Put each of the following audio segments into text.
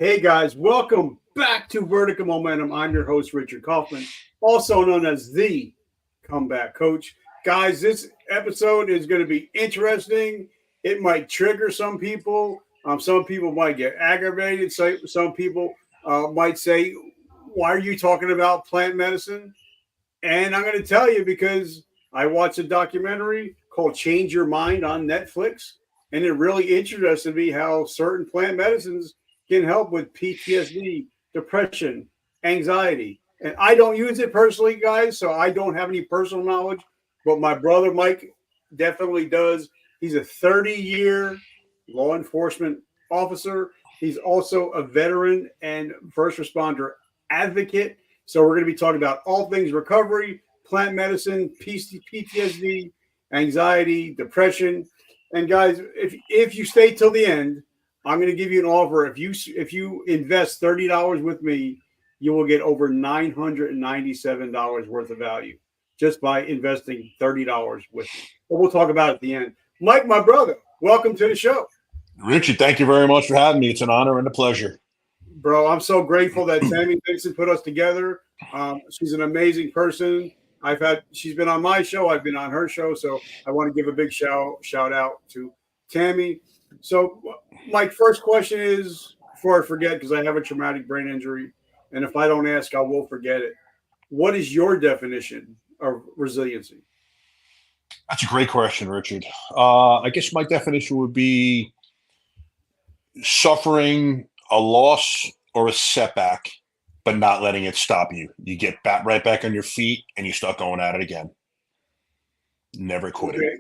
Hey guys, welcome back to Vertical Momentum. I'm your host, Richard Kaufman, also known as the Comeback Coach. Guys, this episode is going to be interesting. It might trigger some people. Some people might get aggravated. So, some people might say, why are you talking about plant medicine? And I'm going to tell you because I watched a documentary called Change Your Mind on Netflix. And it really interested me how certain plant medicines can help with PTSD, depression, anxiety. And I don't use it personally, guys, so I don't have any personal knowledge. But my brother Mike definitely does. He's a 30-year law enforcement officer. He's also a veteran and first responder advocate. So we're going to be talking about all things recovery, plant medicine, PTSD, anxiety, depression. And guys, if you stay till the end, I'm going to give you an offer. If you invest $30 with me, you will get over $997 worth of value just by investing $30 with me. But we'll talk about it at the end. Mike, my brother, welcome to the show. Richard, thank you very much for having me. It's an honor and a pleasure. Bro, I'm so grateful that Tammy Dixon put us together. She's an amazing person. She's been on my show. I've been on her show. So I want to give a big shout out to Tammy. So my first question is, before I forget, because I have a traumatic brain injury, and if I don't ask, I will forget it. What is your definition of resiliency? That's a great question, Richard. I guess my definition would be suffering a loss or a setback, but not letting it stop you. You get right back on your feet and you start going at it again. Never quitting. Okay.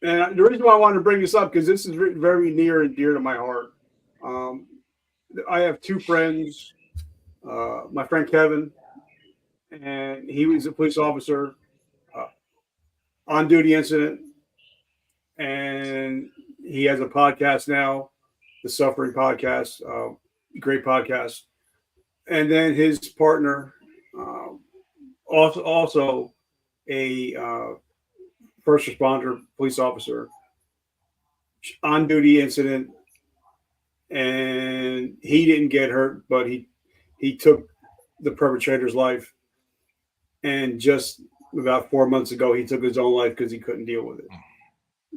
And the reason why I wanted to bring this up, because this is very near and dear to my heart. I have two friends. My friend Kevin, and he was a police officer, on duty incident, and he has a podcast now, the Suffering Podcast, great podcast. And then his partner, also a first responder, police officer, on duty incident, and he didn't get hurt, but he took the perpetrator's life. And just about 4 months ago, he took his own life because he couldn't deal with it.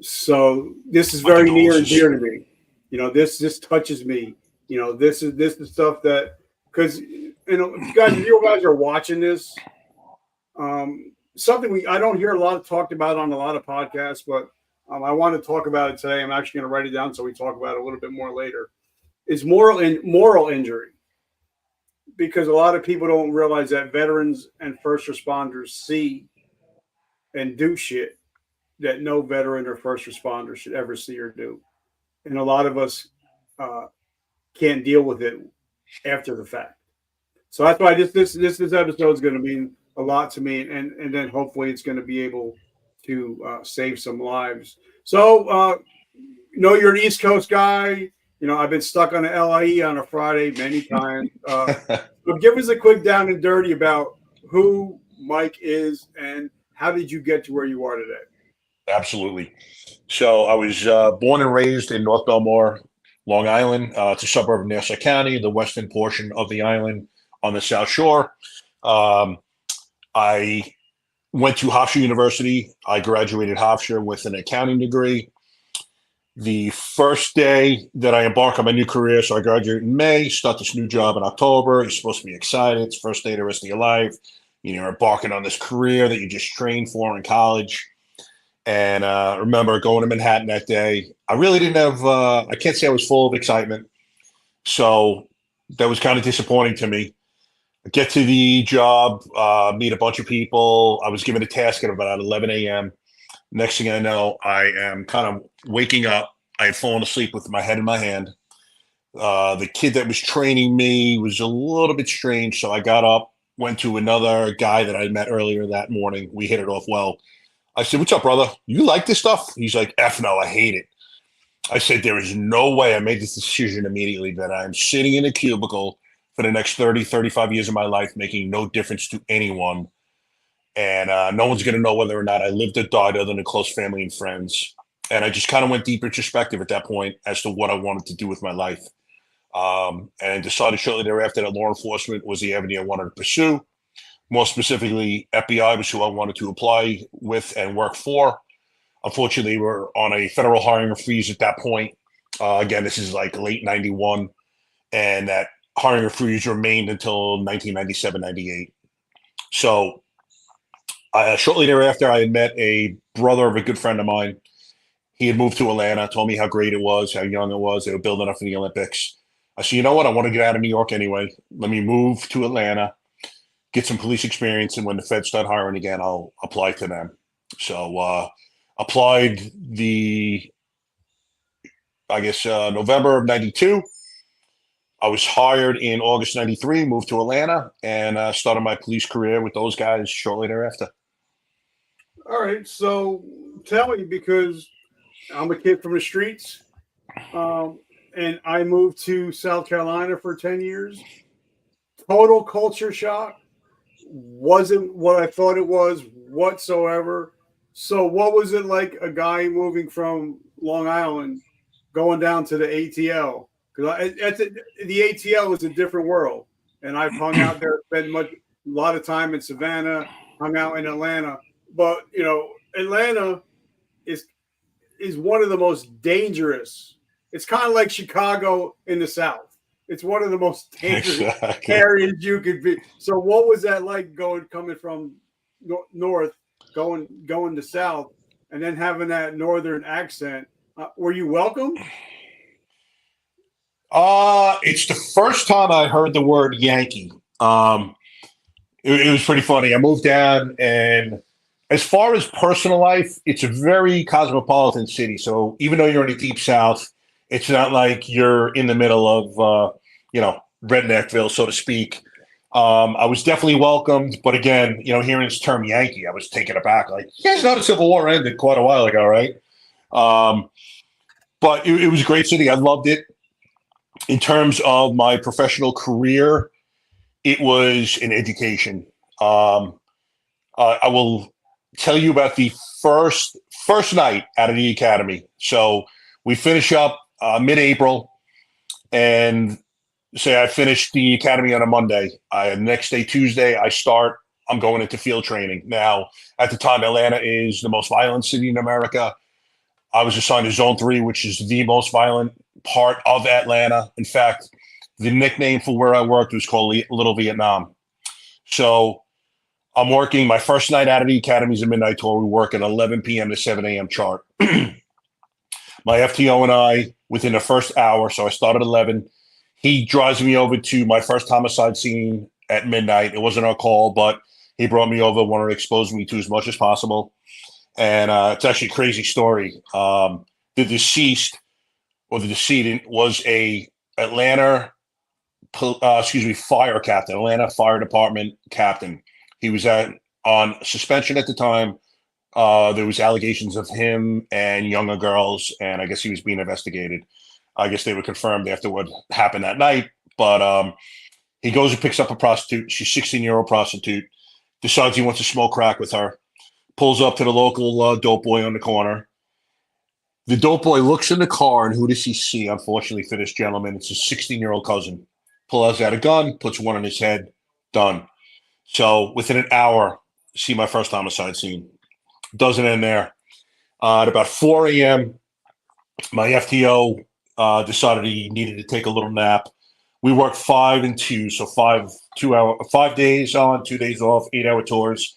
So this is very near and dear to me. You know, this touches me. You know, this is the stuff that, because if you guys are watching this, something I don't hear a lot talked about on a lot of podcasts, but I want to talk about it today. I'm actually going to write it down so we talk about it a little bit more later. It's moral injury, because a lot of people don't realize that veterans and first responders see and do shit that no veteran or first responder should ever see or do, and a lot of us can't deal with it after the fact. So that's why this episode is going to mean a lot to me, and then hopefully it's going to be able to save some lives. So, you're an East Coast guy. You know, I've been stuck on the LIE on a Friday many times. But give us a quick down and dirty about who Mike is and how did you get to where you are today? Absolutely. So I was born and raised in North Belmore, Long Island. It's a suburb of Nassau County, the western portion of the island on the South Shore. I went to Hofstra University. I graduated Hofstra with an accounting degree. The first day that I embark on my new career, so I graduate in May, start this new job in October. You're supposed to be excited. It's the first day of the rest of your life. You're embarking on this career that you just trained for in college. And I remember going to Manhattan that day. I really didn't have, I can't say I was full of excitement. So that was kind of disappointing to me. I get to the job, meet a bunch of people. I was given a task at about 11 a.m. Next thing I know, I am kind of waking up. I had fallen asleep with my head in my hand. The kid that was training me was a little bit strange. So I got up, went to another guy that I met earlier that morning. We hit it off well. I said, "What's up, brother? You like this stuff?" He's like, "F no, I hate it." I said, "There is no way." I made this decision immediately that I'm sitting in a cubicle for the next 30, 35 years of my life, making no difference to anyone. And no one's going to know whether or not I lived or died other than close family and friends. And I just kind of went deep introspective at that point as to what I wanted to do with my life. and decided shortly thereafter that law enforcement was the avenue I wanted to pursue. More specifically, FBI was who I wanted to apply with and work for. Unfortunately, we're on a federal hiring freeze at that point. Again, this is like late 91, and that hiring freeze remained until 1997, 98. So shortly thereafter, I had met a brother of a good friend of mine. He had moved to Atlanta, told me how great it was, how young it was. They were building up for the Olympics. I said, you know what? I want to get out of New York anyway. Let me move to Atlanta, get some police experience, and when the feds start hiring again, I'll apply to them. So applied November of 92. I was hired in August 93, moved to Atlanta, and started my police career with those guys shortly thereafter. All right. So tell me, because I'm a kid from the streets, and I moved to South Carolina for 10 years. Total culture shock. Wasn't what I thought it was whatsoever. So what was it like, a guy moving from Long Island going down to the ATL? Because the ATL is a different world. And I've hung out there, spent a lot of time in Savannah, hung out in Atlanta. But, Atlanta is one of the most dangerous. It's kind of like Chicago in the South. It's one of the most dangerous areas you could be. So what was that like coming from north, going to south, and then having that northern accent? Were you welcome? It's the first time I heard the word Yankee. It was pretty funny. I moved down, and as far as personal life, it's a very cosmopolitan city. So even though you're in the deep south, it's not like you're in the middle of, Redneckville, so to speak. I was definitely welcomed, but again, hearing this term Yankee, I was taken aback. Like, you guys know the Civil War ended quite a while ago, right? But it was a great city. I loved it. In terms of my professional career, it was an education. I will tell you about the first night out of the academy. So we finish up mid-April, and say I finished the academy on a Monday. Next day, Tuesday, I'm going into field training. Now, at the time, Atlanta is the most violent city in America. I was assigned to Zone 3, which is the most violent part of Atlanta. In fact, the nickname for where I worked was called Little Vietnam. So I'm working my first night out of the academy is a midnight tour. We work at 11 p.m. to 7 a.m. chart. My FTO and I, within the first hour, so I started at 11, he drives me over to my first homicide scene at midnight. It wasn't our call, but he brought me over, wanted to expose me to as much as possible. And it's actually a crazy story. The deceased, or the decedent, was a Atlanta, fire captain, Atlanta Fire Department captain. He was on suspension at the time. There was allegations of him and younger girls, and I guess he was being investigated. I guess they were confirmed after what happened that night. But he goes and picks up a prostitute. She's a 16-year-old prostitute. Decides he wants to smoke crack with her. Pulls up to the local dope boy on the corner. The dope boy looks in the car, and who does he see? Unfortunately for this gentleman, it's his 16-year-old cousin. Pulls out a gun, puts one on his head, done. So within an hour, see my first homicide scene. Doesn't end there. At about 4 a.m., my FTO decided he needed to take a little nap. We worked 5 and 2, so 5 days on, 2 days off, 8-hour tours.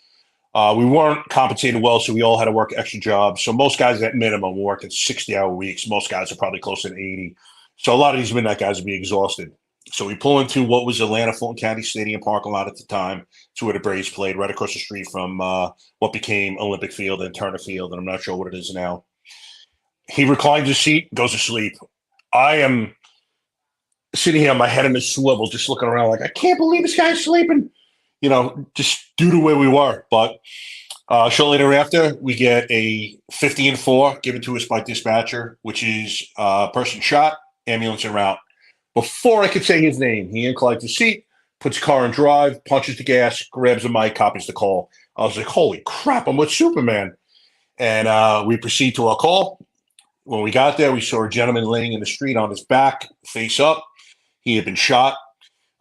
We weren't compensated well, so we all had to work extra jobs. So most guys at minimum were working 60-hour weeks. Most guys are probably closer to 80. So a lot of these midnight guys would be exhausted. So we pull into what was Atlanta Fulton County Stadium parking lot at the time. It's where the Braves played, right across the street from what became Olympic Field and Turner Field, and I'm not sure what it is now. He reclines his seat, goes to sleep. I am sitting here, my head in a swivel, just looking around like, I can't believe this guy's sleeping, just due to where we were. But shortly thereafter, we get a 50-4 given to us by dispatcher, which is person shot, ambulance en route. Before I could say his name, he inclines the seat, puts car in drive, punches the gas, grabs the mic, copies the call. I was like, holy crap, I'm with Superman. And we proceed to our call. When we got there, we saw a gentleman laying in the street on his back, face up. He had been shot.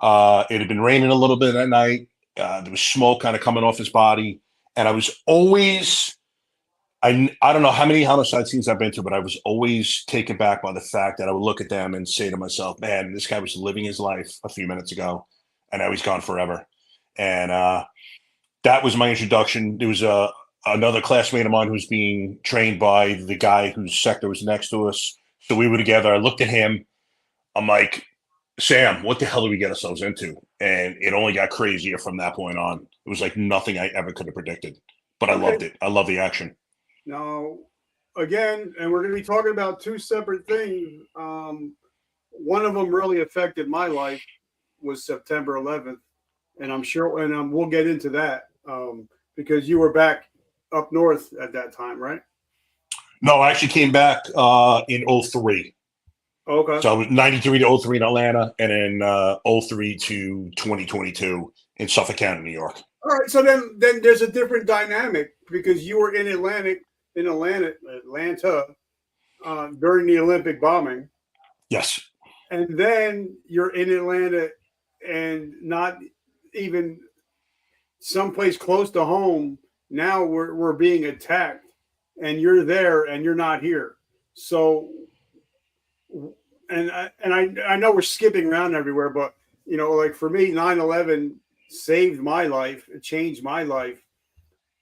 It had been raining a little bit that night. There was smoke kind of coming off his body. And I was always, I don't know how many homicide scenes I've been to, but I was always taken back by the fact that I would look at them and say to myself, man, this guy was living his life a few minutes ago, and now he's gone forever. And that was my introduction. There was another classmate of mine who was being trained by the guy whose sector was next to us. So we were together. I looked at him. I'm like, Sam, what the hell did we get ourselves into? And it only got crazier from that point on. It was like nothing I ever could have predicted. But I loved it. I love the action. Now, again, and we're going to be talking about two separate things. One of them really affected my life was September 11th. And I'm sure, and we'll get into that because you were back up north at that time, right? No, I actually came back in 03. Okay. So I was 93 to 03 in Atlanta, and then 03 to 2022 in Suffolk County, New York. All right. So then there's a different dynamic because you were in Atlanta during the Olympic bombing. Yes. And then you're in Atlanta and not even someplace close to home. Now we're being attacked, and you're there and you're not here. So, and I know we're skipping around everywhere, but like for me, 9/11 saved my life. It changed my life.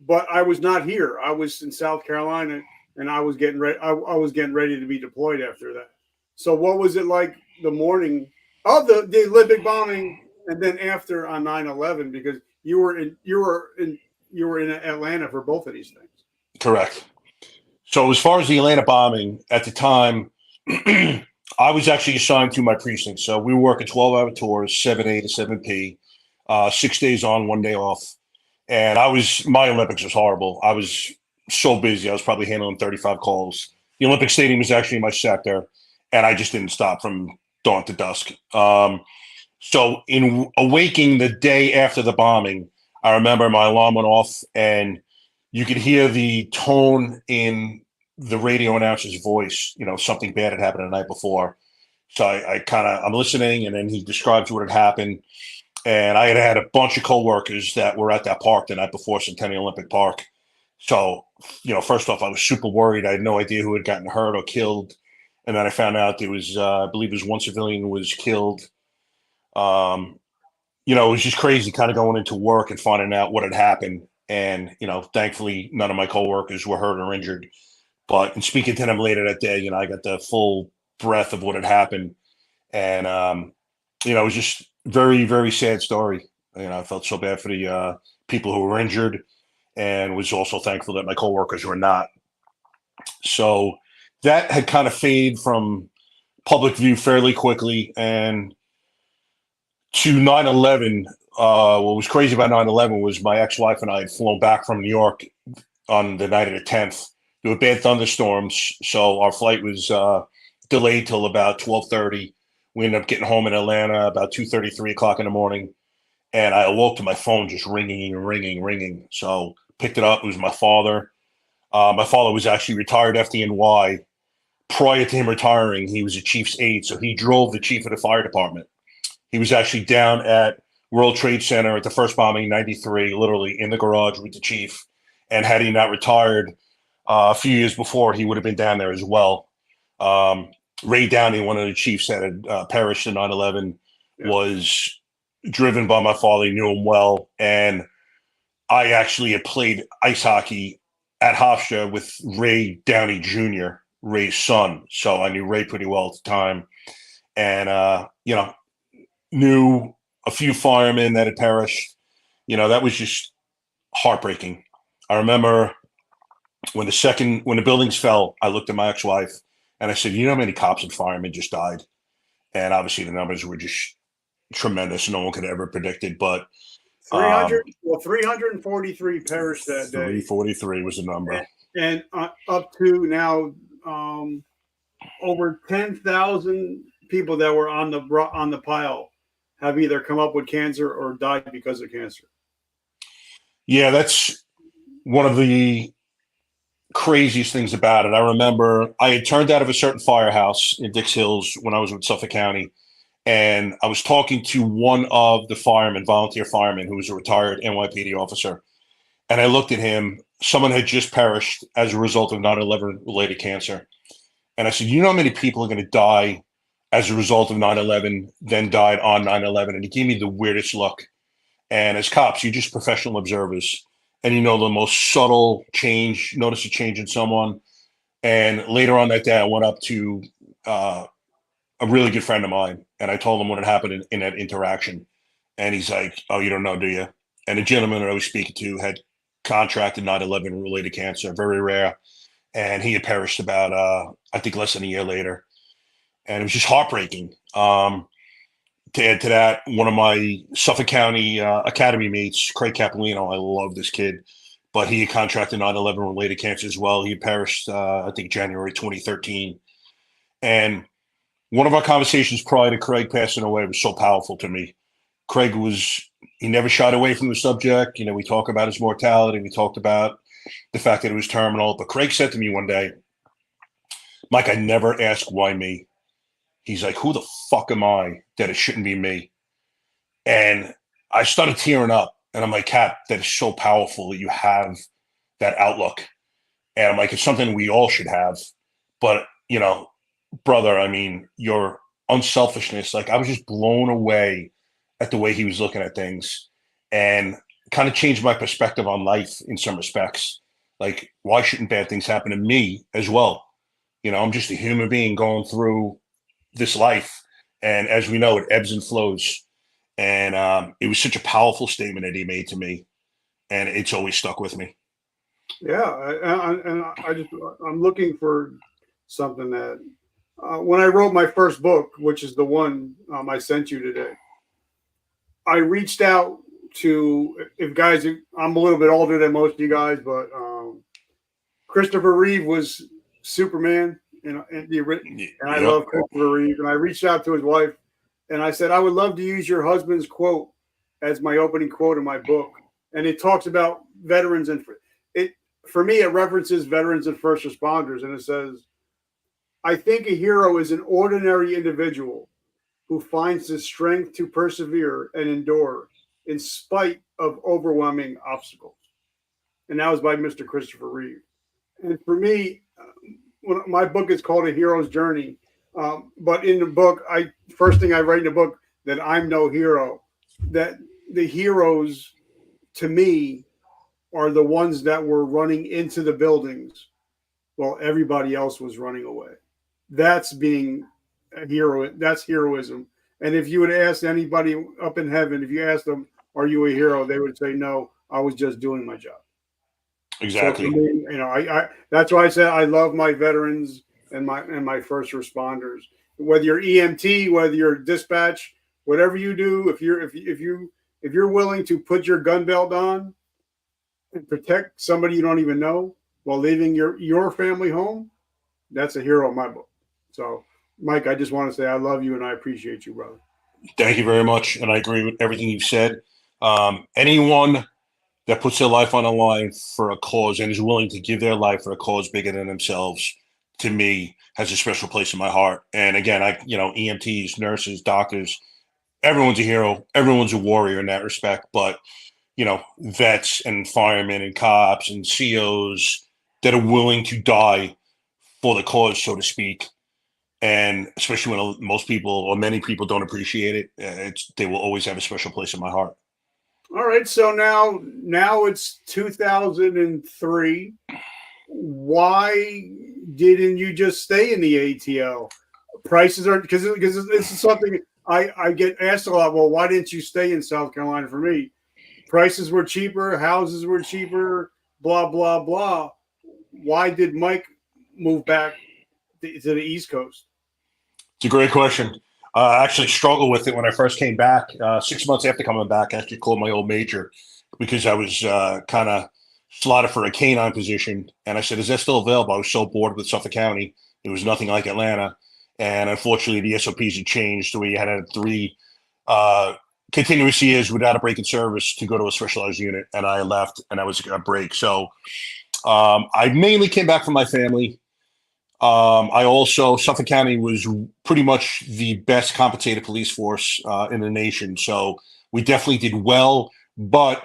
But I was not here. I was in South Carolina, and I was getting ready. I was getting ready to be deployed after that. So, what was it like the morning of the Olympic bombing, and then after on 9/11? Because you were in Atlanta for both of these things. Correct. So, as far as the Atlanta bombing, at the time, I was actually assigned to my precinct. So we were working 12-hour tours, 7A to 7P, 6 days on, 1 day off. And my Olympics was horrible. I was so busy. I was probably handling 35 calls. The Olympic Stadium was actually in my sector, and I just didn't stop from dawn to dusk. So in awaking the day after the bombing, I remember my alarm went off, and you could hear the tone in the radio announcer's voice. Something bad had happened the night before. So I'm listening, and then he describes what had happened. And I had a bunch of coworkers that were at that park the night before, Centennial Olympic Park. So, first off, I was super worried. I had no idea who had gotten hurt or killed. And then I found out there was, I believe it was one civilian who was killed. It was just crazy kind of going into work and finding out what had happened. And, thankfully, none of my coworkers were hurt or injured. But in speaking to them later that day, I got the full breadth of what had happened. And, it was just very, very sad story. I felt so bad for the people who were injured, and was also thankful that my coworkers were not. So that had kind of faded from public view fairly quickly. And to 9/11, what was crazy about 9/11 was my ex-wife and I had flown back from New York on the night of the 10th. There were bad thunderstorms, so our flight was delayed till about 12:30. We ended up getting home in Atlanta about 2:30, 3 o'clock in the morning. And I awoke to my phone just ringing and ringing, ringing. So picked it up. It was my father. My father was actually retired FDNY. Prior to him retiring, he was a chief's aide. So he drove the chief of the fire department. He was actually down at World Trade Center at the first bombing, 93, literally in the garage with the chief. And had he not retired a few years before, he would have been down there as well. Ray Downey, one of the chiefs that had perished in 9/11, was driven by my father. He knew him well. And I actually had played ice hockey at Hofstra with Ray Downey Jr., Ray's son. So I knew Ray pretty well at the time. And, knew a few firemen that had perished. That was just heartbreaking. I remember when the buildings fell, I looked at my ex-wife and I said, you know how many cops and firemen just died? And obviously the numbers were just tremendous. No one could ever predict it, but 343 perished that day. 343 was the number. And up to now, over 10,000 people that were on the pile have either come up with cancer or died because of cancer. Yeah, that's one of the craziest things about it. I remember I had turned out of a certain firehouse in Dix Hills when I was with Suffolk County, And I was talking to one of the volunteer firemen, who was a retired NYPD officer. And I looked at him. Someone had just perished as a result of 9/11 related cancer. And I said, you know how many people are going to die as a result of 9/11, then died on 9/11? And he gave me the weirdest look. And as cops, you're just professional observers. And you know the most subtle change, notice a change in someone. And later on that day, I went up to a really good friend of mine, and I told him what had happened in that interaction. And he's like, oh, you don't know, do you? And the gentleman that I was speaking to had contracted 9/11 related cancer, very rare. And he had perished about, I think, less than a year later. And it was just heartbreaking. To add to that, one of my Suffolk County Academy mates, Craig Capolino, I love this kid, but he had contracted 9/11 related cancer as well. He perished, I think, January 2013. And one of our conversations prior to Craig passing away was so powerful to me. Craig he never shied away from the subject. We talk about his mortality. We talked about the fact that it was terminal. But Craig said to me one day, Mike, I never ask why me. He's like, who the fuck am I that it shouldn't be me? And I started tearing up. And I'm like, Cap, that is so powerful that you have that outlook. And I'm like, it's something we all should have. But, brother, I mean, your unselfishness, like I was just blown away at the way he was looking at things, and kind of changed my perspective on life in some respects. Like, why shouldn't bad things happen to me as well? I'm just a human being going through this life. And as we know, it ebbs and flows. And it was such a powerful statement that he made to me. And it's always stuck with me. Yeah. I'm looking for something that, when I wrote my first book, which is the one I sent you today, I reached out to, I'm a little bit older than most of you guys, but Christopher Reeve was Superman, and I love Christopher Reeve. And I reached out to his wife, and I said, I would love to use your husband's quote as my opening quote in my book. And it talks about veterans, and for me, it references veterans and first responders. And it says, I think a hero is an ordinary individual who finds the strength to persevere and endure in spite of overwhelming obstacles. And that was by Mr. Christopher Reeve. And for me, my book is called A Hero's Journey. But in the book, first thing I write in the book, that I'm no hero, that the heroes to me are the ones that were running into the buildings while everybody else was running away. That's being a hero. That's heroism. And if you would ask anybody up in heaven, if you ask them, are you a hero? They would say, no, I was just doing my job. Exactly. So for me, I that's why I said I love my veterans and my first responders. Whether you're EMT, whether you're dispatch, whatever you do, if you're willing to put your gun belt on and protect somebody you don't even know while leaving your family home, that's a hero in my book. So, Mike, I just want to say I love you and I appreciate you, brother. Thank you very much. And I agree with everything you've said. Anyone that puts their life on the line for a cause and is willing to give their life for a cause bigger than themselves, to me, has a special place in my heart. And again, EMTs, nurses, doctors, everyone's a hero. Everyone's a warrior in that respect. But, vets and firemen and cops and COs that are willing to die for the cause, so to speak. And especially when most people or many people don't appreciate it, they will always have a special place in my heart. All right. So now it's 2003. Why didn't you just stay in the ATL? Prices are, because this is something I get asked a lot. Well, why didn't you stay in South Carolina? For me, prices were cheaper, houses were cheaper, blah, blah, blah. Why did Mike move back to the East Coast? It's a great question. I actually struggled with it when I first came back. 6 months after coming back, I actually called my old major because I was kind of slotted for a canine position. And I said, is that still available? I was so bored with Suffolk County. It was nothing like Atlanta. And unfortunately, the SOPs had changed. So we had 3 continuous years without a break in service to go to a specialized unit. And I left, and that was a break. So I mainly came back for my family. Suffolk County was pretty much the best compensated police force in the nation. So we definitely did well, but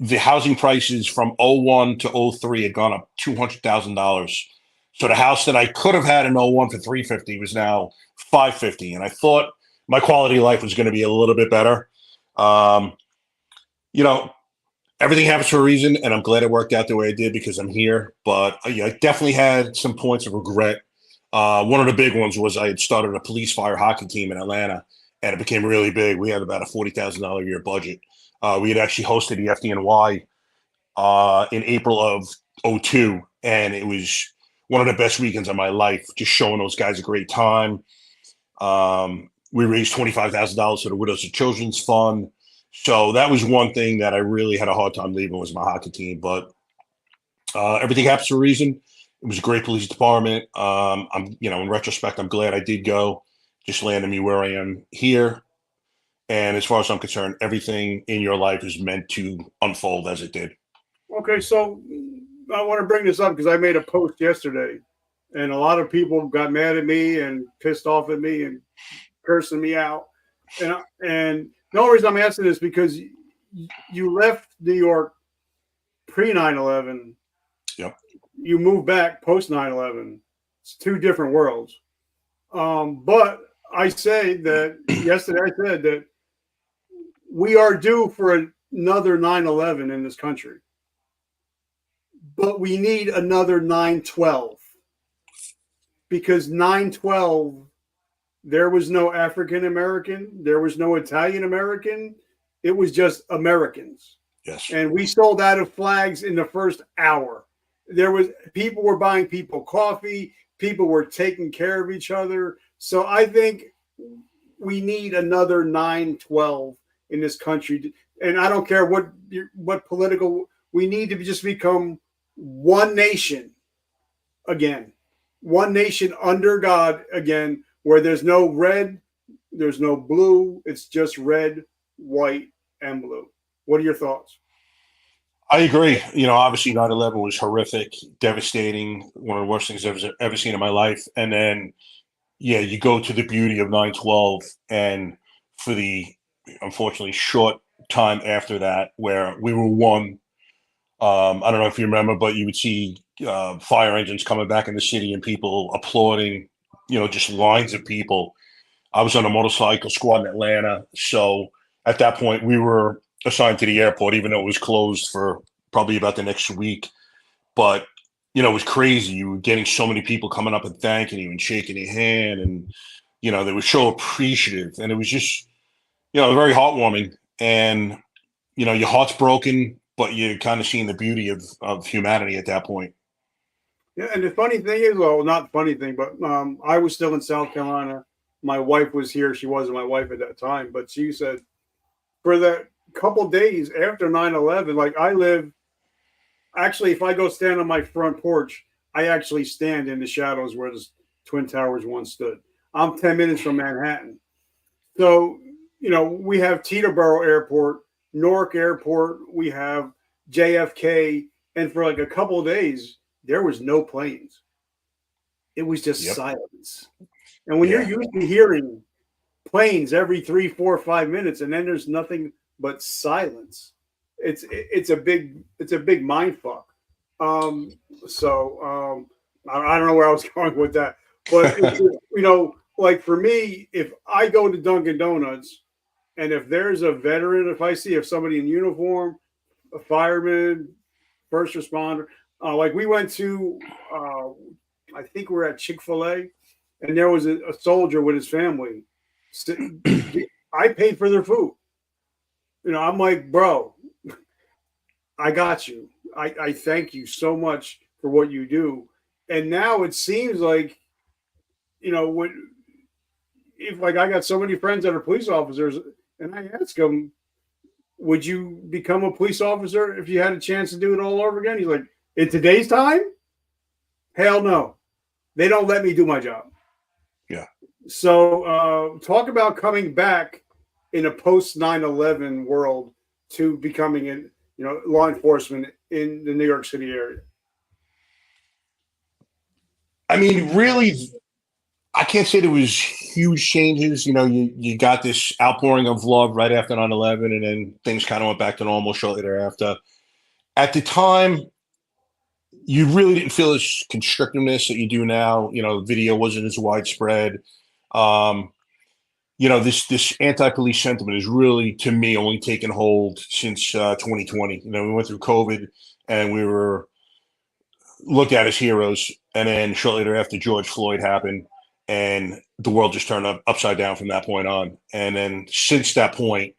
the housing prices from '01 to '03 had gone up $200,000. So the house that I could have had in '01 for $350 was now $550. And I thought my quality of life was going to be a little bit better. Everything happens for a reason, and I'm glad it worked out the way it did because I'm here. But I definitely had some points of regret. One of the big ones was I had started a police fire hockey team in Atlanta, and it became really big. We had about a $40,000 a year budget. We had actually hosted the FDNY in April of '02, and it was one of the best weekends of my life, just showing those guys a great time. We raised $25,000 for the Widows of Children's Fund. So that was one thing that I really had a hard time leaving was my hockey team. But everything happens for a reason. It was a great police department. In retrospect, I'm glad I did go. Just landed me where I am here. And as far as I'm concerned, everything in your life is meant to unfold as it did. Okay, so I want to bring this up because I made a post yesterday, and a lot of people got mad at me and pissed off at me and cursing me out. And the only reason I'm asking this because you left New York pre 9/11. Yep. You moved back post 9/11. It's two different worlds. But I say that yesterday I said that we are due for another 9/11 in this country. But we need another 9/12. Because 9/12, there was no African American, there was no Italian American, it was just Americans. Yes. And we sold out of flags in the first hour. People were buying people coffee, people were taking care of each other. So I think we need another 9/12 in this country. And I don't care what political, we need to just become one nation again. One nation under God again, where there's no red, there's no blue, it's just red, white, and blue. What are your thoughts? I agree. Obviously 9/11 was horrific, devastating, one of the worst things I've ever seen in my life. And then, you go to the beauty of 9/12 and for the, unfortunately, short time after that where we were one. I don't know if you remember, but you would see fire engines coming back in the city and people applauding, just lines of people. I was on a motorcycle squad in Atlanta. So at that point, we were assigned to the airport, even though it was closed for probably about the next week. But, it was crazy. You were getting so many people coming up and thanking you and shaking your hand. And, they were so appreciative. And it was just, very heartwarming. And, your heart's broken, but you're kind of seeing the beauty of humanity at that point. Yeah, and the funny thing is, well, not the funny thing, but I was still in South Carolina. My wife was here. She wasn't my wife at that time, but she said for that couple days after 9/11, like I live, actually, if I go stand on my front porch, I actually stand in the shadows where the Twin Towers once stood. I'm 10 minutes from Manhattan. So, we have Teterboro Airport, Newark Airport, we have JFK, and for like a couple of days, there was no planes. It was just silence. And when you're used to hearing planes every 3, 4, 5 minutes, and then there's nothing but silence, it's a big mind fuck. I don't know where I was going with that, but like for me, if I go to Dunkin' Donuts, and if there's a veteran, if somebody in uniform, a fireman, first responder, like we went to, I think we were at Chick-fil-A, and there was a soldier with his family. I paid for their food. I'm like, bro, I got you. I thank you so much for what you do. And now it seems like, if like I got so many friends that are police officers, and I ask them, would you become a police officer if you had a chance to do it all over again? He's like, in today's time? Hell no. They don't let me do my job. Yeah. So talk about coming back in a post 9/11 world to becoming law enforcement in the New York City area. I mean, really, I can't say there was huge changes. You know, you got this outpouring of love right after 9/11, and then things kind of went back to normal shortly thereafter. At the time, you really didn't feel this constrictiveness that you do now. You know, video wasn't as widespread. You know, this anti-police sentiment is really, to me, only taken hold since 2020. You know, we went through COVID and we were looked at as heroes, and then shortly thereafter, George Floyd happened, and the world just turned upside down from that point on. And then since that point,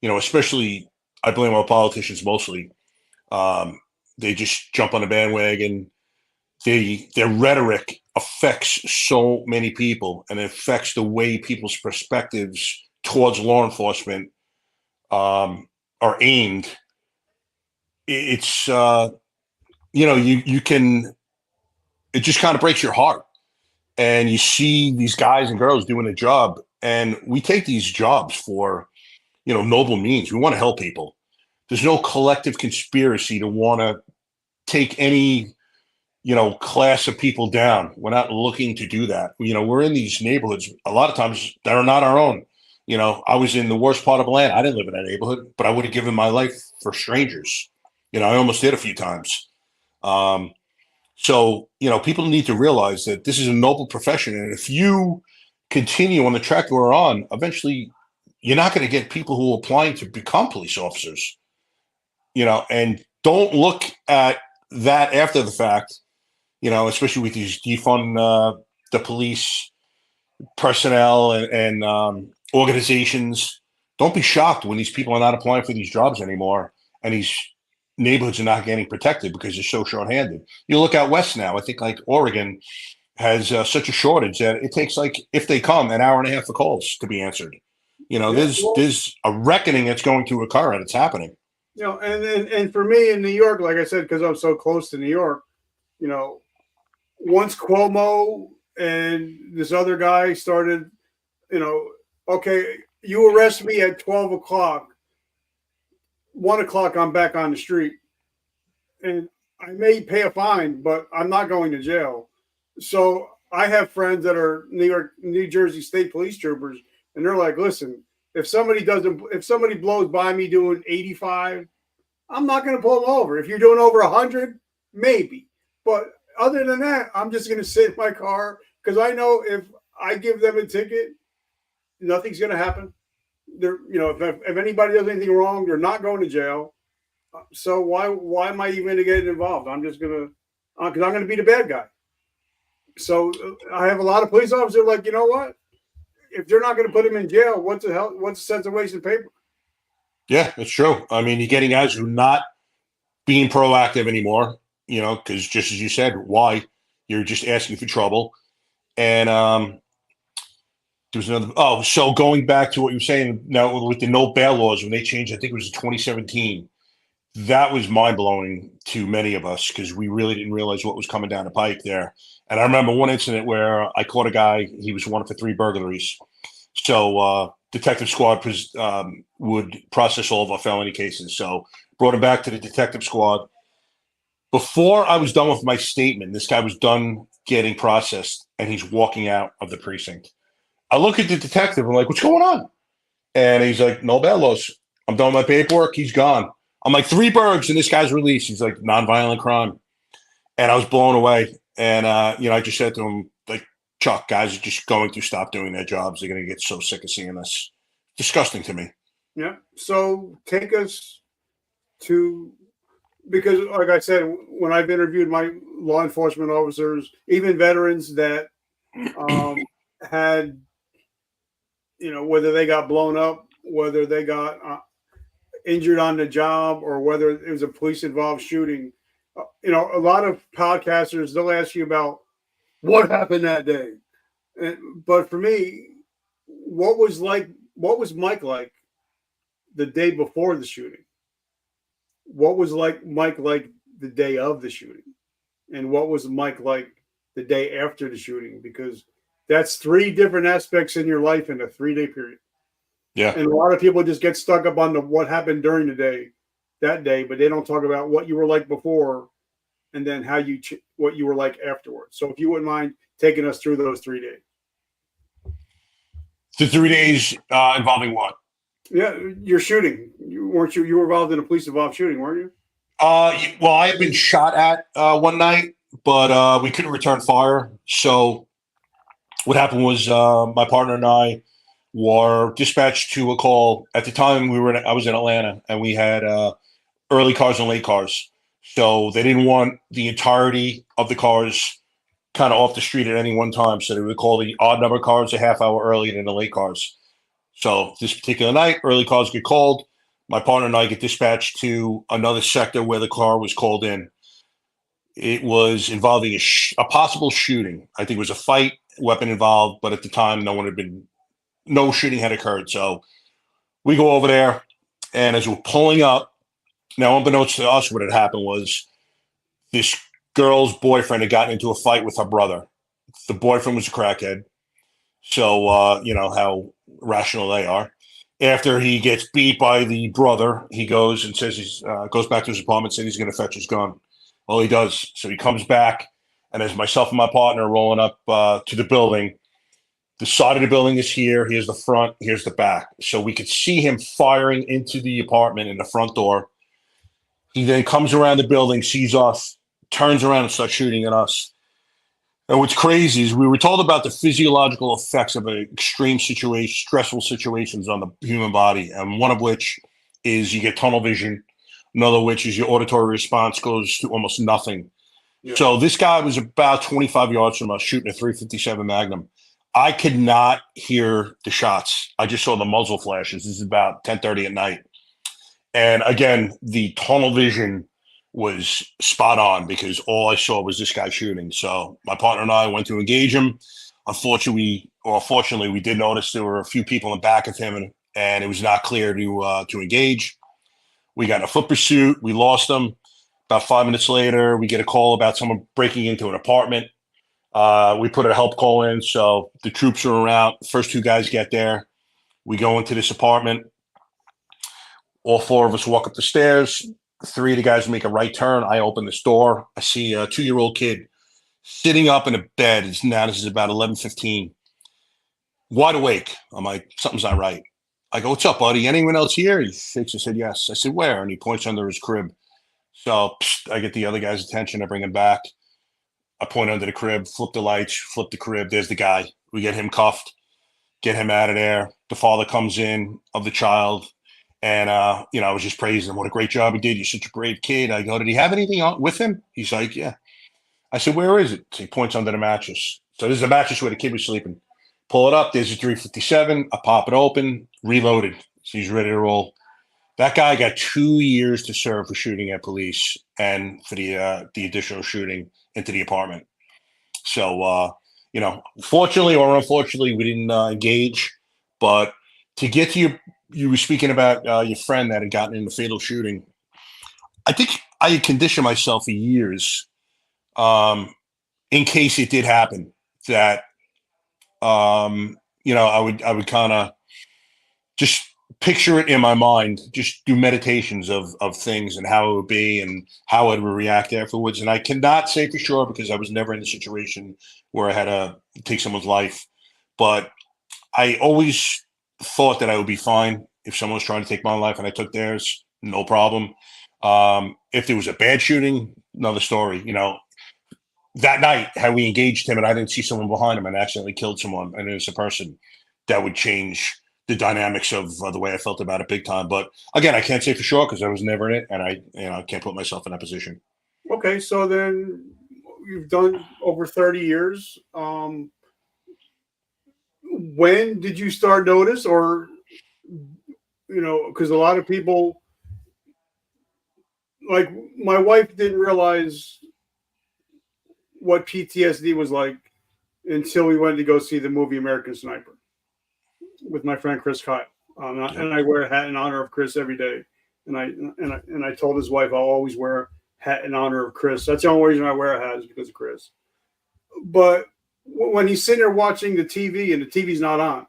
you know, especially I blame our politicians mostly. They just jump on the bandwagon. Their rhetoric affects so many people, and it affects the way people's perspectives towards law enforcement are aimed. It's you know, you can, it just kind of breaks your heart. And you see these guys and girls doing a job, and we take these jobs for, you know, noble means. We want to help people. There's no collective conspiracy to want to take any, you know, class of people down. We're not looking to do that. You know, we're in these neighborhoods a lot of times that are not our own. You know, I was in the worst part of Atlanta. I didn't live in that neighborhood, but I would have given my life for strangers. You know, I almost did a few times. So, you know, people need to realize that this is a noble profession. And if you continue on the track that we're on, eventually you're not going to get people who are applying to become police officers, you know, and don't look at that after the fact, you know, especially with these defund the police personnel and organizations. Don't be shocked when these people are not applying for these jobs anymore, and these neighborhoods are not getting protected because they're so short-handed. You look out west now. I think like Oregon has such a shortage that it takes, like, if they come, an hour and a half for calls to be answered. You know, there's a reckoning that's going to occur, and it's happening. You know, and for me in New York, like I said, because I'm so close to New York, you know, once Cuomo and this other guy started, you know, okay, you arrest me at 12 o'clock, 1 o'clock, I'm back on the street. And I may pay a fine, but I'm not going to jail. So I have friends that are New Jersey State Police troopers, and they're like, listen, if somebody blows by me doing 85, I'm not going to pull them over. If you're doing over 100, maybe. But other than that, I'm just going to sit in my car, because I know if I give them a ticket, nothing's going to happen. They're, you know, if anybody does anything wrong, they're not going to jail. So why am I even going to get involved? I'm just going to, because I'm going to be the bad guy. So I have a lot of police officers like, you know what? If they're not going to put him in jail, what's the sense of wasting paper? Yeah, it's true. I mean, you're getting guys who are not being proactive anymore, you know, because just as you said, why? You're just asking for trouble. And there was another, so going back to what you were saying now with the no bail laws, when they changed, I think it was 2017, that was mind-blowing to many of us because we really didn't realize what was coming down the pike there. And I remember one incident where I caught a guy, he was wanted for 3 burglaries. So detective squad would process all of our felony cases. So brought him back to the detective squad. Before I was done with my statement, this guy was done getting processed, and he's walking out of the precinct. I look at the detective, I'm like, what's going on? And he's like, no bail laws. I'm done with my paperwork. He's gone. I'm like, 3 burgs, and this guy's released. He's like, nonviolent crime. And I was blown away. And, you know, I just said to him, like, Chuck, guys are just going to stop doing their jobs. They're going to get so sick of seeing this. Disgusting to me. Yeah. So take us to, because like I said, when I've interviewed my law enforcement officers, even veterans that had, you know, whether they got blown up, whether they got injured on the job, or whether it was a police involved shooting, you know, a lot of podcasters, they'll ask you about what happened that day. But for me, what was Mike like the day before the shooting? What was Mike like the day of the shooting? And what was Mike like the day after the shooting? Because that's 3 different aspects in your life in a 3-day period. Yeah. And a lot of people just get stuck up on what happened during that day, but they don't talk about what you were like before and then how what you were like afterwards. So if you wouldn't mind taking us through those 3 days. The 3 days involving what? Yeah, you're shooting. You were involved in a police involved shooting, weren't you? Well, I had been shot at one night, but we couldn't return fire. So what happened was my partner and I were dispatched to a call. At the time, I was in Atlanta, and we had early cars and late cars. So they didn't want the entirety of the cars kind of off the street at any one time. So they would call the odd number cars a half hour earlier than the late cars. So this particular night, early cars get called. My partner and I get dispatched to another sector where the car was called in. It was involving a possible shooting. I think it was a fight, weapon involved, but at the time, no shooting had occurred. So we go over there, and as we're pulling up, now unbeknownst to us, what had happened was this girl's boyfriend had gotten into a fight with her brother. The boyfriend was a crackhead. So, you know how rational they are. After he gets beat by the brother, he goes and says goes back to his apartment, saying he's going to fetch his gun. Well, he does. So he comes back, and as myself and my partner rolling up to the building, the side of the building is here. Here's the front. Here's the back. So we could see him firing into the apartment in the front door. He then comes around the building, sees us, turns around and starts shooting at us. And what's crazy is we were told about the physiological effects of extreme situation, stressful situations on the human body, and one of which is you get tunnel vision. Another of which is your auditory response goes to almost nothing. Yeah. So this guy was about 25 yards from us shooting a .357 Magnum. I could not hear the shots. I just saw the muzzle flashes. This is about 10:30 at night. And again, the tunnel vision was spot on because all I saw was this guy shooting. So my partner and I went to engage him. Unfortunately, or fortunately, we did notice there were a few people in back of him, and it was not clear to engage. We got in a foot pursuit. We lost them. About 5 minutes later, we get a call about someone breaking into an apartment. We put a help call in, so the troops are around. First two guys get there. We go into this apartment. All four of us walk up the stairs. Three of the guys make a right turn. I open this door. I see a 2-year-old kid sitting up in a bed. This is about 11:15. Wide awake. I'm like, something's not right. I go, what's up, buddy? Anyone else here? He shakes his head, yes. I said, where? And he points under his crib. So I get the other guy's attention. I bring him back. I point under the crib, flip the lights, flip the crib. There's the guy. We get him cuffed, get him out of there. The father comes in of the child. And, I was just praising him. What a great job he did. You're such a brave kid. I go, did he have anything on with him? He's like, yeah. I said, where is it? So he points under the mattress. So this is the mattress where the kid was sleeping. Pull it up. There's a .357. I pop it open, reloaded. So he's ready to roll. That guy got 2 years to serve for shooting at police and for the additional shooting into the apartment. So, fortunately or unfortunately, we didn't engage. But to get to you were speaking about your friend that had gotten in the fatal shooting. I think I had conditioned myself for years in case it did happen that, I would kind of just picture it in my mind, just do meditations of things and how it would be and how I would react afterwards. And I cannot say for sure because I was never in the situation where I had to take someone's life. But I always thought that I would be fine if someone was trying to take my life and I took theirs, no problem. If there was a bad shooting, another story. That night, had we engaged him and I didn't see someone behind him and accidentally killed someone, an innocent person, that would change the dynamics of the way I felt about it big time. But again, I can't say for sure because I was never in it, and I can't put myself in that position. Okay, so then you've done over 30 years. When did you start notice, or because a lot of people, like my wife, didn't realize what PTSD was like until we went to go see the movie American Sniper with my friend Chris Kyle. And I wear a hat in honor of Chris every day. And I told his wife I'll always wear a hat in honor of Chris. That's the only reason I wear a hat is because of Chris. But when he's sitting there watching the TV and the TV's not on,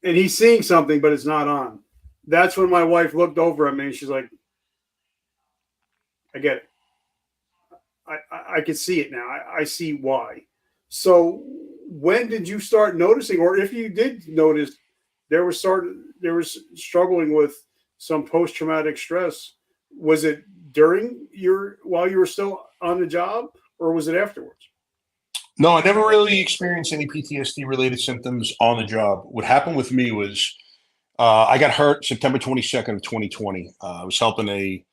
and he's seeing something but it's not on, that's when my wife looked over at me and she's like, I get it. I can see it now. I see why. So when did you start noticing, or if you did notice, there was struggling with some post-traumatic stress? Was it while you were still on the job, or was it afterwards? No, I never really experienced any PTSD related symptoms on the job. What happened with me was I got hurt September 22nd of 2020. I was helping a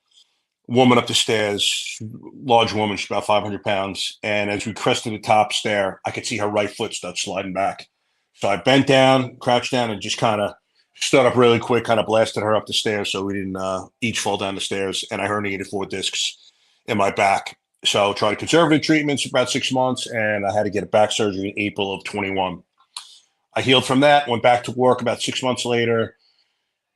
woman up the stairs, large woman, she's about 500 pounds. And as we crested the top stair, I could see her right foot start sliding back. So I bent down, crouched down, and just kind of stood up really quick, kind of blasted her up the stairs so we didn't each fall down the stairs. And I herniated 4 discs in my back. So tried conservative treatments for about 6 months, and I had to get a back surgery in April of 21. I healed from that, went back to work about 6 months later.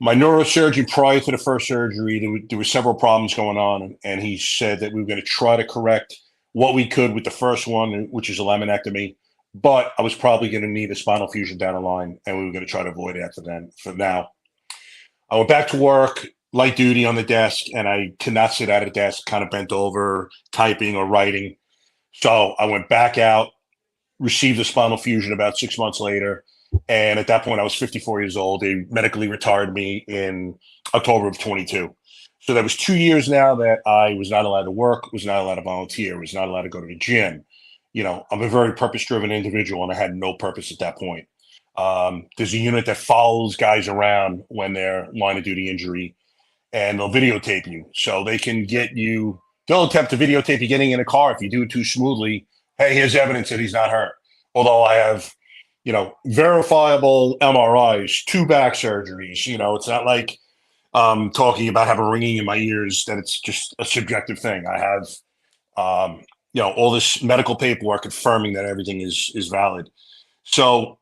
My neurosurgeon, prior to the first surgery, there were several problems going on, and he said that we were going to try to correct what we could with the first one, which is a laminectomy, but I was probably going to need a spinal fusion down the line, and we were going to try to avoid it for now. I went back to work, light duty on the desk, and I could not sit at a desk, kind of bent over, typing or writing. So I went back out, received a spinal fusion about 6 months later. And at that point, I was 54 years old. They medically retired me in October of 22. So that was 2 years now that I was not allowed to work, was not allowed to volunteer, was not allowed to go to the gym. You know, I'm a very purpose-driven individual, and I had no purpose at that point. There's a unit that follows guys around when they're line of duty injury, and they'll videotape you. So they can they'll attempt to videotape you getting in a car. If you do it too smoothly, hey, here's evidence that he's not hurt. Although I have, verifiable MRIs, 2 back surgeries. It's not like talking about having ringing in my ears, that it's just a subjective thing. I have, all this medical paperwork confirming that everything is valid. So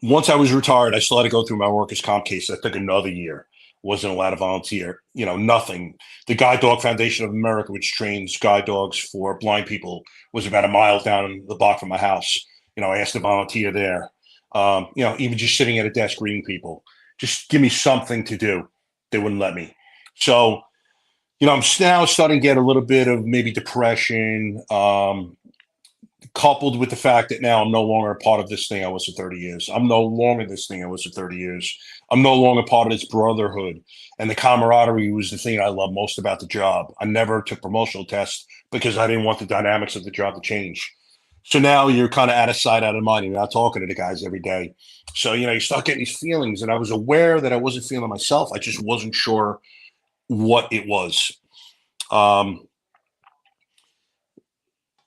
once I was retired, I still had to go through my workers' comp case. That took another year. Wasn't allowed to volunteer, nothing. The Guide Dog Foundation of America, which trains guide dogs for blind people, was about a mile down the block from my house. I asked to volunteer there. Even just sitting at a desk reading people, just give me something to do. They wouldn't let me. So, I'm now starting to get a little bit of maybe depression, coupled with the fact that now I'm no longer a part of this thing I was for 30 years. I'm no longer this thing I was for 30 years. I'm no longer part of this brotherhood. And the camaraderie was the thing I love most about the job. I never took promotional tests because I didn't want the dynamics of the job to change. So now you're kind of out of sight, out of mind. You're not talking to the guys every day. So, you start getting these feelings. And I was aware that I wasn't feeling myself. I just wasn't sure what it was.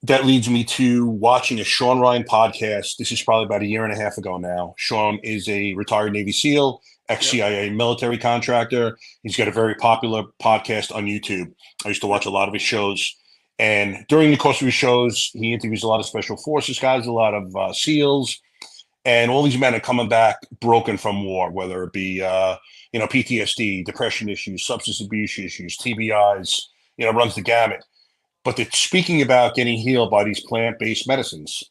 That leads me to watching a Sean Ryan podcast. This is probably about a year and a half ago now. Sean is a retired Navy SEAL, ex-CIA military contractor. He's got a very popular podcast on YouTube. I used to watch a lot of his shows. And during the course of his shows, he interviews a lot of special forces guys, a lot of SEALs, and all these men are coming back broken from war, whether it be, PTSD, depression issues, substance abuse issues, TBIs, runs the gamut. But they're speaking about getting healed by these plant-based medicines.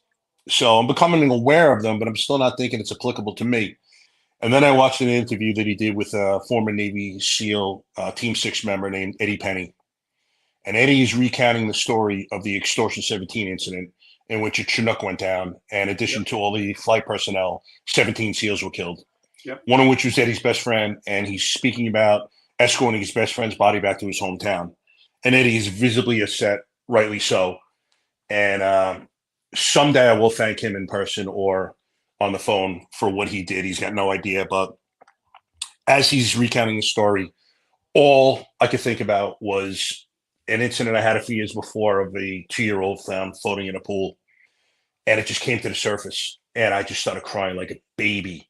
So I'm becoming aware of them, but I'm still not thinking it's applicable to me. And then I watched an interview that he did with a former Navy SEAL Team 6 member named Eddie Penny. And Eddie is recounting the story of the Extortion 17 incident in which a Chinook went down. And in addition to all the flight personnel, 17 SEALs were killed. One of which was Eddie's best friend. And he's speaking about escorting his best friend's body back to his hometown. And Eddie is visibly upset, rightly so. And someday I will thank him in person or on the phone for what he did. He's got no idea. But as he's recounting the story, all I could think about was an incident I had a few years before of a 2-year-old found floating in a pool. And it just came to the surface. And I just started crying like a baby.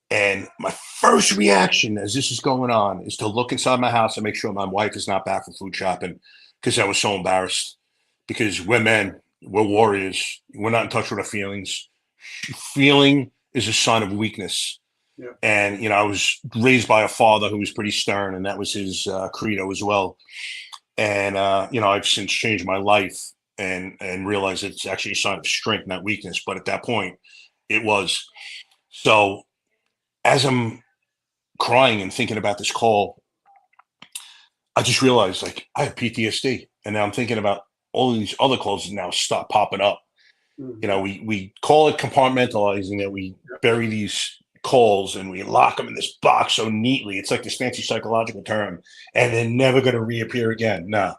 And my first reaction as this is going on is to look inside my house and make sure my wife is not back for food shopping, because I was so embarrassed. Because we're men, we're warriors. We're not in touch with our feelings. Feeling is a sign of weakness. Yeah. And, I was raised by a father who was pretty stern, and that was his credo as well. And, I've since changed my life and realized it's actually a sign of strength, not weakness. But at that point, it was. So as I'm crying and thinking about this call, I just realized, I have PTSD. And now I'm thinking about all these other clothes now start popping up. Mhm. We call it compartmentalizing, that we bury these calls and we lock them in this box so neatly. It's like this fancy psychological term, and they're never going to reappear again. No,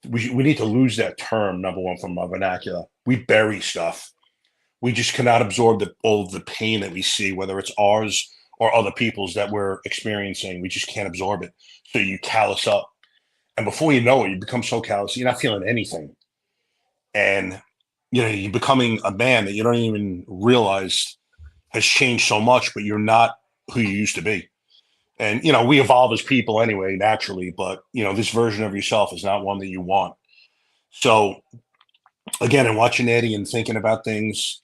we need to lose that term, number one, from our vernacular. We bury stuff. We just cannot absorb all of the pain that we see, whether it's ours or other people's that we're experiencing. We just can't absorb it. So you callous up. And before you know it, you become so callous, you're not feeling anything. And, you're becoming a man that you don't even realize has changed so much, but you're not who you used to be. And, we evolve as people anyway, naturally, but, this version of yourself is not one that you want. So, again, and watching Eddie and thinking about things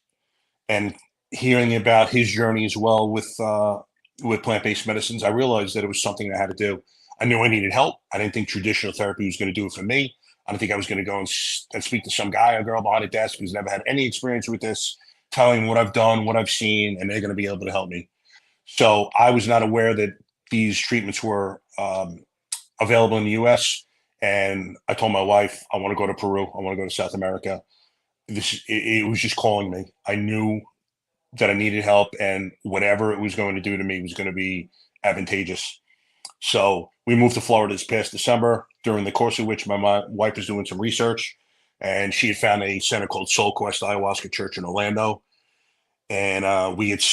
and hearing about his journey as well with plant-based medicines, I realized that it was something I had to do. I knew I needed help. I didn't think traditional therapy was going to do it for me. I don't think I was going to go and speak to some guy or girl behind a desk who's never had any experience with this, telling what I've done, what I've seen, and they're going to be able to help me. So I was not aware that these treatments were available in the U.S. And I told my wife, I want to go to Peru. I want to go to South America. It was just calling me. I knew that I needed help, and whatever it was going to do to me was going to be advantageous. So we moved to Florida this past December, during the course of which my wife was doing some research, and she had found a center called Soul Quest Ayahuasca Church in Orlando. And we had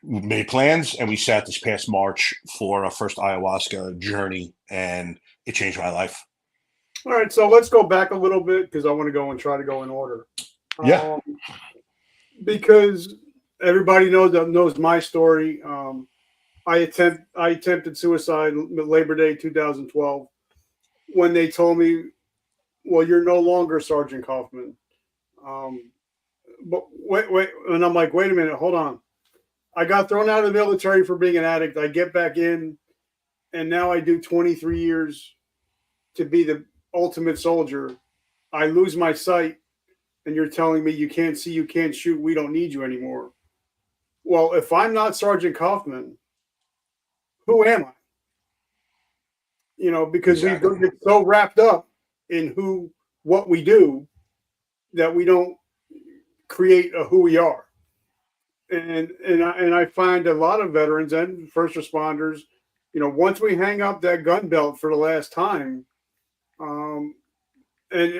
made plans, and we sat this past March for our first ayahuasca journey, and it changed my life. All right, so let's go back a little bit, because I want to go and try to go in order. Yeah. Because everybody knows my story. I attempted suicide Labor Day 2012, when they told me, well, you're no longer Sergeant Kaufman. But wait, and I'm like, wait a minute, hold on. I got thrown out of the military for being an addict. I get back in, and now I do 23 years to be the ultimate soldier. I lose my sight, and you're telling me you can't see, you can't shoot, we don't need you anymore. Well, if I'm not Sergeant Kaufman, who am I? Because Exactly. we get so wrapped up in what we do, that we don't create who we are. And I find a lot of veterans and first responders, once we hang up that gun belt for the last time, and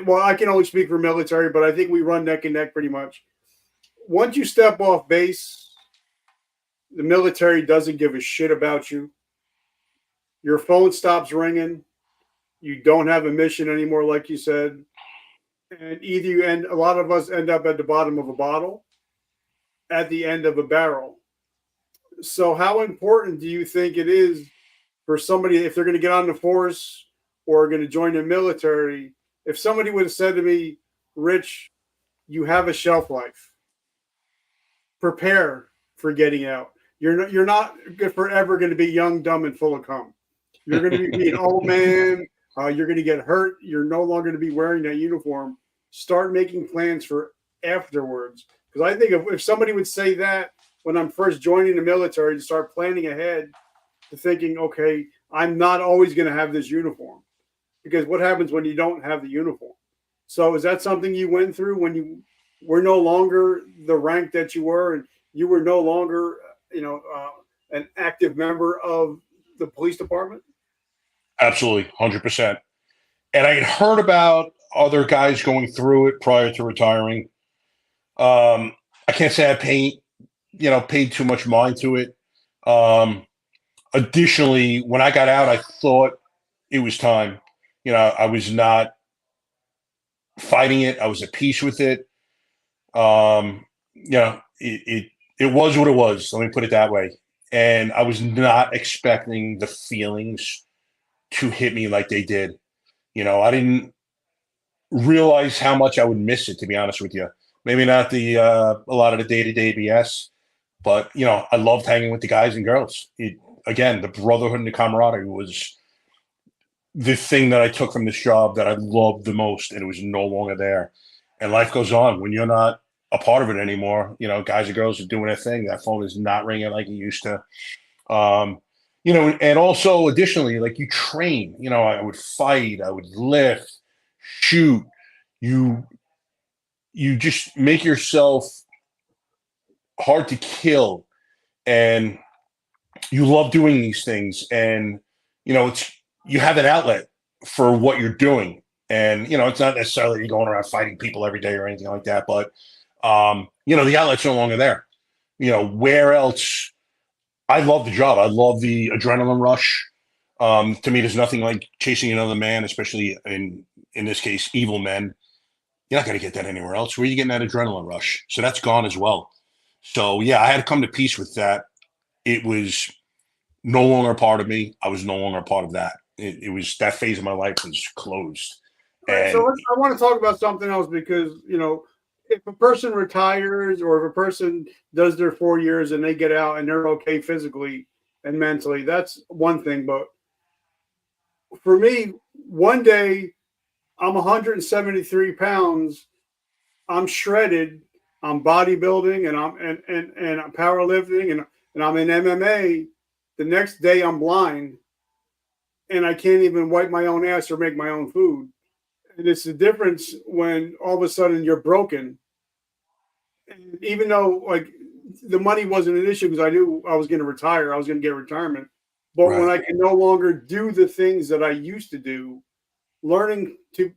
well, I can only speak for military, but I think we run neck and neck pretty much. Once you step off base, the military doesn't give a shit about you. Your phone stops ringing. You don't have a mission anymore, like you said. And a lot of us end up at the bottom of a bottle, at the end of a barrel. So how important do you think it is for somebody, if they're going to get on the force or going to join the military, if somebody would have said to me, Rich, you have a shelf life, prepare for getting out. You're not forever going to be young, dumb, and full of cum. You're going to be an old man. You're going to get hurt. You're no longer going to be wearing that uniform. Start making plans for afterwards. Because I think if somebody would say that when I'm first joining the military, to start planning ahead, to thinking, okay, I'm not always going to have this uniform. Because what happens when you don't have the uniform? So is that something you went through when you were no longer the rank that you were, and you were no longer, an active member of the police department? Absolutely, 100%. And I had heard about other guys going through it prior to retiring. I can't say I paid too much mind to it. Additionally, when I got out, I thought it was time. I was not fighting it. I was at peace with it. It was what it was. Let me put it that way. And I was not expecting the feelings to hit me like they did. I didn't realize how much I would miss it, to be honest with you. Maybe not a lot of the day-to-day BS, but I loved hanging with the guys and girls. Again, the brotherhood and the camaraderie was the thing that I took from this job that I loved the most, and it was no longer there. And life goes on when you're not a part of it anymore. Guys and girls are doing their thing. That phone is not ringing like it used to. And also additionally, like, you train. I would fight, I would lift, shoot, you just make yourself hard to kill, and you love doing these things, and you have an outlet for what you're doing. And it's not necessarily you going around fighting people every day or anything like that, but the outlet's no longer there. Where else? I love the job. I love the adrenaline rush. To me, there's nothing like chasing another man, especially in this case, evil men. You're not going to get that anywhere else. Where are you getting that adrenaline rush? So that's gone as well. So yeah, I had to come to peace with that. It was no longer a part of me. I was no longer a part of that. It was that phase of my life was closed. Right, so I want to talk about something else because, if a person retires or if a person does their 4 years and they get out and they're okay physically and mentally, that's one thing. But for me, one day I'm 173 pounds. I'm shredded. I'm bodybuilding and I'm powerlifting and I'm in MMA. The next day I'm blind and I can't even wipe my own ass or make my own food. And it's the difference when all of a sudden you're broken. And even though like the money wasn't an issue because I knew I was going to retire, I was going to get retirement. But Right. when I can no longer do the things that I used to do, learning to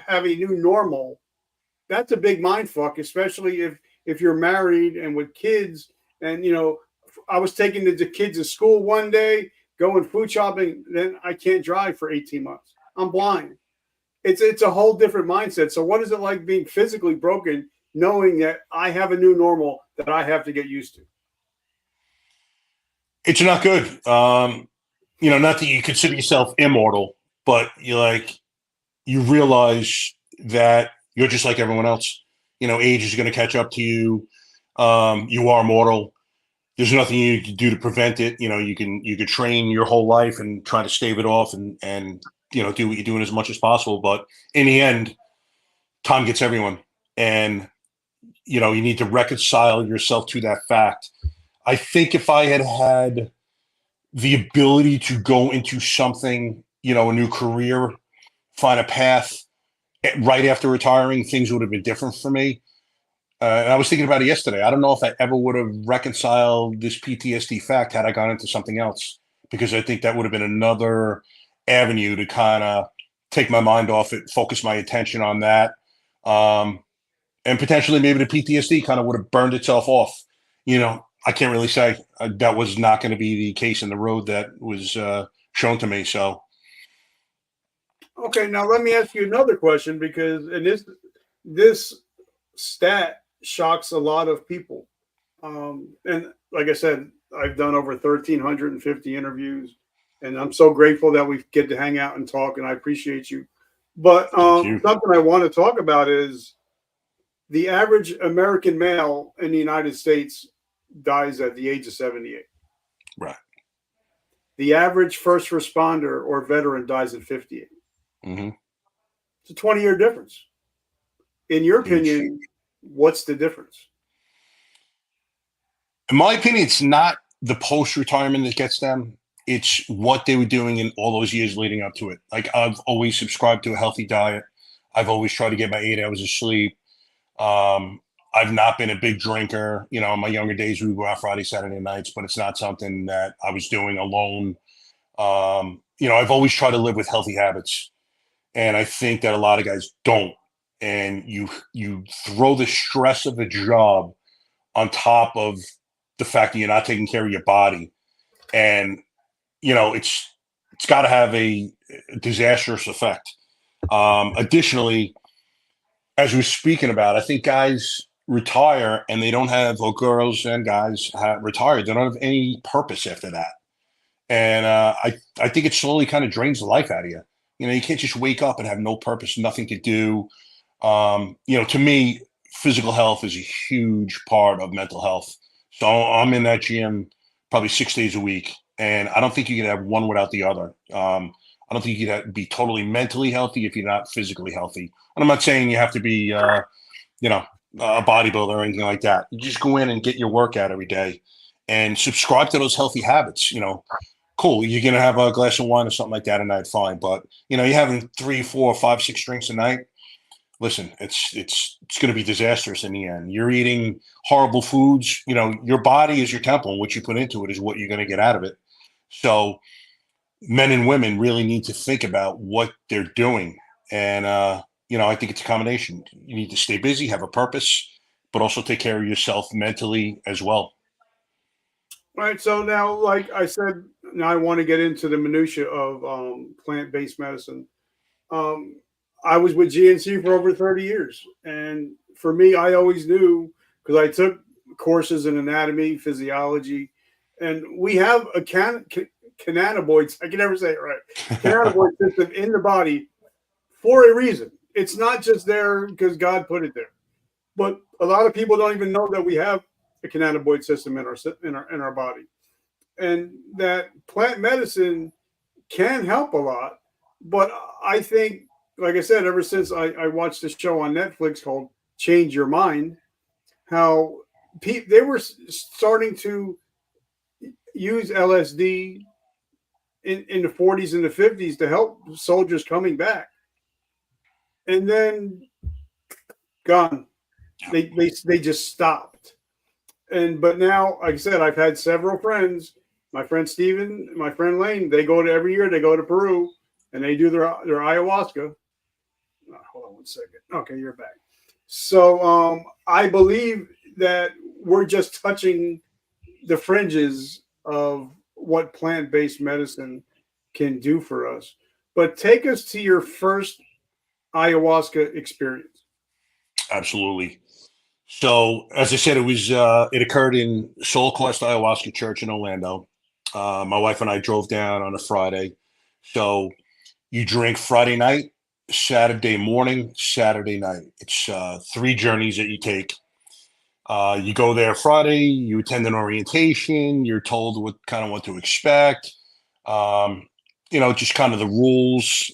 have a new normal, that's a big mind fuck, especially if you're married and with kids. And I was taking the kids to school one day, going food shopping, then I can't drive for 18 months. I'm blind. It's a whole different mindset. So what is it like being physically broken, knowing that I have a new normal that I have to get used to? It's not good. Not that you consider yourself immortal, but you realize that you're just like everyone else. Age is going to catch up to you. You are mortal. There's nothing you can do to prevent it. You can train your whole life and try to stave it off and do what you're doing as much as possible. But in the end, time gets everyone. And, you need to reconcile yourself to that fact. I think if I had the ability to go into something, a new career, find a path right after retiring, things would have been different for me. And I was thinking about it yesterday. I don't know if I ever would have reconciled this PTSD fact had I gone into something else, because I think that would have been another avenue to kind of take my mind off it, focus my attention on that. And potentially maybe the PTSD kind of would have burned itself off. I can't really say that was not going to be the case in the road that was shown to me. So. Okay, now let me ask you another question, because this stat shocks a lot of people. And like I said, I've done over 1,350 interviews, and I'm so grateful that we get to hang out and talk, and I appreciate you. But something I want to talk about is the average American male in the United States dies at the age of 78. Right. The average first responder or veteran dies at 58. Mm-hmm. It's a 20-year difference. In your opinion, what's the difference? In my opinion, it's not the post-retirement that gets them. It's what they were doing in all those years leading up to it. Like, I've always subscribed to a healthy diet. I've always tried to get my 8 hours of sleep. I've not been a big drinker. In my younger days, we would go out Friday, Saturday nights, but it's not something that I was doing alone. I've always tried to live with healthy habits. And I think that a lot of guys don't. And you throw the stress of the job on top of the fact that you're not taking care of your body. And, it's got to have a disastrous effect. Additionally, as we're speaking about, I think guys retire and they don't have, or girls and guys have retired, they don't have any purpose after that. And I think it slowly kind of drains the life out of you. You can't just wake up and have no purpose, nothing to do. To me, physical health is a huge part of mental health. So I'm in that gym probably 6 days a week, and I don't think you can have one without the other. I don't think you can be totally mentally healthy if you're not physically healthy. And I'm not saying you have to be, a bodybuilder or anything like that. You just go in and get your workout every day and subscribe to those healthy habits. Cool. You're going to have a glass of wine or something like that at night, fine. But, you're having 3, 4, 5, 6 drinks a night. listen, it's going to be disastrous in the end. You're eating horrible foods. Your body is your temple, and what you put into it is what you're going to get out of it. So men and women really need to think about what they're doing. And, I think it's a combination. You need to stay busy, have a purpose, but also take care of yourself mentally as well. Right. So now, like I said, now I want to get into the minutia of plant-based medicine. I was with GNC for over 30 years. And for me, I always knew, because I took courses in anatomy, physiology, and we have a cannabinoids, I can never say it right, cannabinoid system in the body for a reason. It's not just there because God put it there. But a lot of people don't even know that we have a cannabinoid system in our body. And that plant medicine can help a lot. But I think, like I said, ever since I watched this show on Netflix called Change Your Mind, how they were starting to use LSD in the 40s and the 50s to help soldiers coming back. And then gone. They just stopped. But now, like I said, I've had several friends. My friend Steven, my friend Lane, they go to every year, they go to Peru and they do their ayahuasca. Hold on one second. Okay, you're back. So I believe that we're just touching the fringes of what plant-based medicine can do for us. But take us to your first ayahuasca experience. Absolutely. So, as I said, it occurred in Soul Quest Ayahuasca Church in Orlando. My wife and I drove down on a Friday. So you drink Friday night, Saturday morning, Saturday night. It's 3 journeys that you take. You go there Friday, you attend an orientation, you're told what to expect, just kind of the rules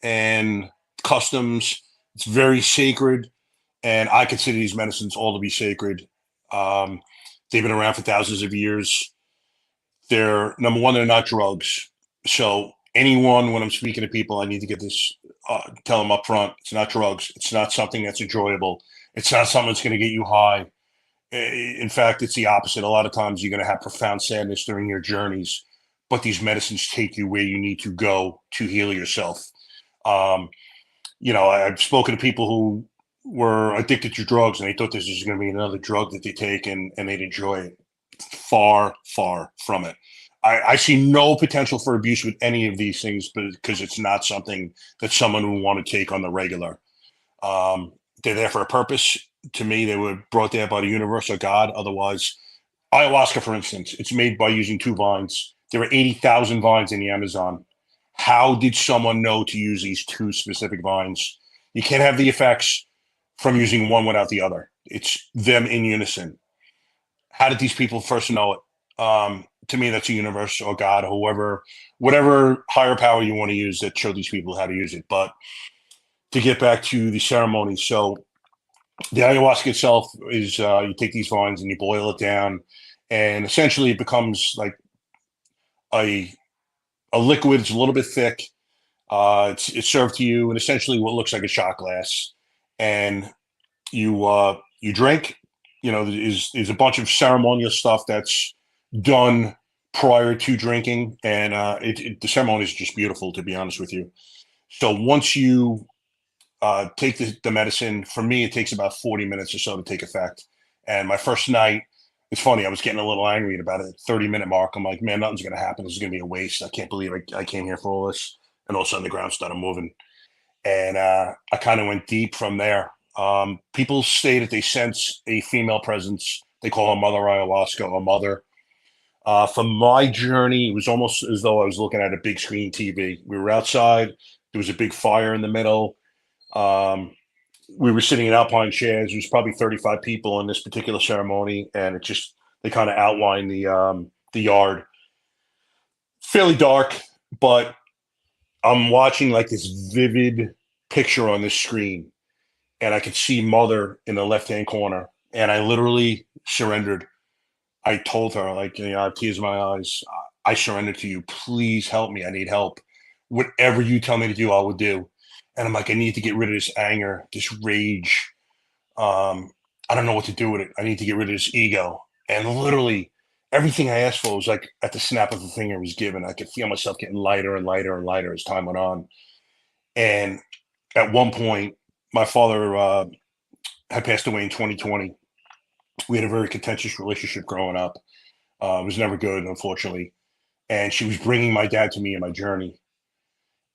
and customs. It's very sacred. And I consider these medicines all to be sacred. They've been around for thousands of years. They're, number one, they're not drugs. So anyone, when I'm speaking to people, I need to get this, tell them up front, it's not drugs. It's not something that's enjoyable. It's not something that's going to get you high. In fact, it's the opposite. A lot of times you're going to have profound sadness during your journeys, but these medicines take you where you need to go to heal yourself. I've spoken to people who were addicted to drugs and they thought this was going to be another drug that they take and they'd enjoy it. Far, far from it. I see no potential for abuse with any of these things, but because it's not something that someone would want to take on the regular. They're there for a purpose. To me, they were brought there by the universe or God. Otherwise, ayahuasca, for instance, it's made by using 2 vines. There are 80,000 vines in the Amazon. How did someone know to use these 2 specific vines? You can't have the effects from using one without the other. It's them in unison. How did these people first know it? To me, that's a universe or God, or whatever higher power you want to use that showed these people how to use it. But to get back to the ceremony, so the ayahuasca itself is you take these vines and you boil it down, and essentially it becomes like a liquid. It's a little bit thick. It's served to you in essentially what looks like a shot glass, and you drink. Is a bunch of ceremonial stuff that's done prior to drinking, and the ceremony is just beautiful, to be honest with you. So once you take the medicine, for me, it takes about 40 minutes or so to take effect. And my first night, it's funny, I was getting a little angry at about a 30-minute mark. I'm like, man, nothing's going to happen. This is going to be a waste. I can't believe I came here for all this. And all of a sudden the ground started moving. And I kind of went deep from there. People say that they sense a female presence. They call her Mother Ayahuasca or Mother. For my journey, it was almost as though I was looking at a big screen TV. We were outside. There was a big fire in the middle. We were sitting in alpine chairs. There was probably 35 people in this particular ceremony, and they kind of outlined the yard. Fairly dark, but I'm watching like this vivid picture on this screen, and I could see Mother in the left-hand corner, and I literally surrendered. I told her, I have tears in my eyes. I surrender to you. Please help me. I need help. Whatever you tell me to do, I will do. And I'm like, I need to get rid of this anger, this rage. I don't know what to do with it. I need to get rid of this ego. And literally everything I asked for was like at the snap of a finger was given. I could feel myself getting lighter and lighter and lighter as time went on. And at one point, my father had passed away in 2020. We had a very contentious relationship growing up. It was never good, unfortunately. And she was bringing my dad to me in my journey.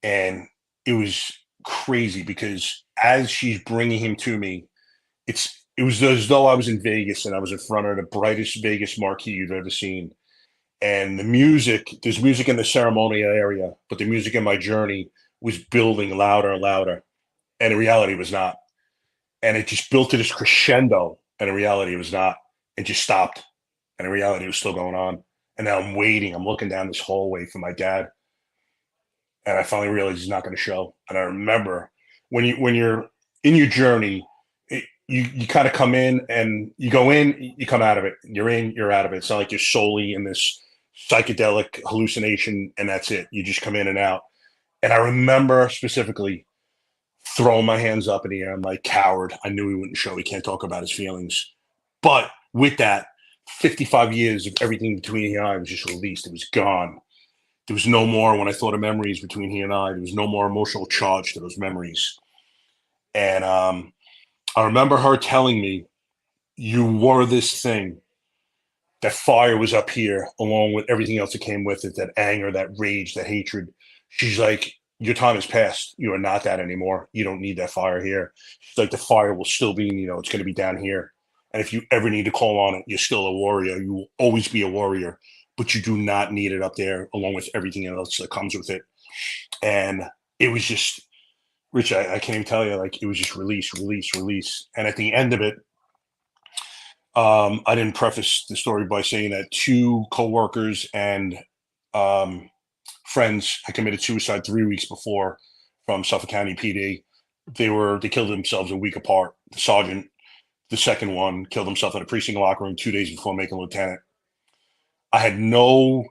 And it was crazy because as she's bringing him to me, it was as though I was in Vegas and I was in front of the brightest Vegas marquee you've ever seen. And there's music in the ceremonial area, but the music in my journey was building louder and louder. And in reality, it was not. And it just built to this crescendo. And in reality, it was not. It just stopped. And in reality, it was still going on. And now I'm waiting. I'm looking down this hallway for my dad. And I finally realized he's not going to show. And I remember when you're in your journey, you kind of come in and you go in, you come out of it. You're in, you're out of it. It's not like you're solely in this psychedelic hallucination and that's it. You just come in and out. And I remember specifically throwing my hands up in the air. I'm like, coward. I knew he wouldn't show. He can't talk about his feelings. But with that, 55 years of everything between he and I was just released. It was gone. There was no more, when I thought of memories between he and I, there was no more emotional charge to those memories. And I remember her telling me, you were this thing. That fire was up here, along with everything else that came with it, that anger, that rage, that hatred. She's like, your time has passed. You are not that anymore. You don't need that fire here. She's like, the fire will still be, it's going to be down here. And if you ever need to call on it, you're still a warrior. You will always be a warrior, but you do not need it up there, along with everything else that comes with it. And it was just, Rich, I can't even tell you, like, it was just release, release, release. And at the end of it, I didn't preface the story by saying that 2 coworkers and friends had committed suicide 3 weeks before from Suffolk County PD. They killed themselves a week apart. The sergeant, the second one, killed himself in a precinct locker room 2 days before making lieutenant. I had no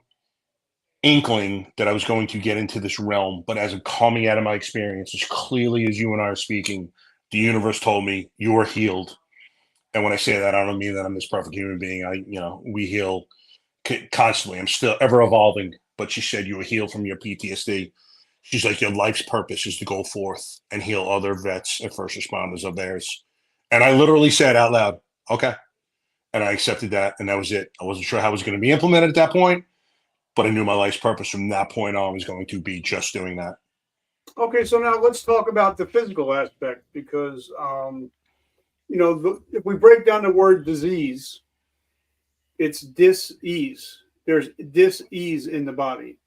inkling that I was going to get into this realm, but as I'm coming out of my experience, as clearly as you and I are speaking, the universe told me, you are healed. And when I say that, I don't mean that I'm this perfect human being. We heal constantly. I'm still ever evolving. But she said, you were healed from your PTSD. She's like, your life's purpose is to go forth and heal other vets and first responders of theirs. And I literally said out loud, okay. And I accepted that. And that was it. I wasn't sure how it was going to be implemented at that point, but I knew my life's purpose from that point on was going to be just doing that. Okay, so now let's talk about the physical aspect because, if we break down the word disease, it's dis-ease. There's dis-ease in the body.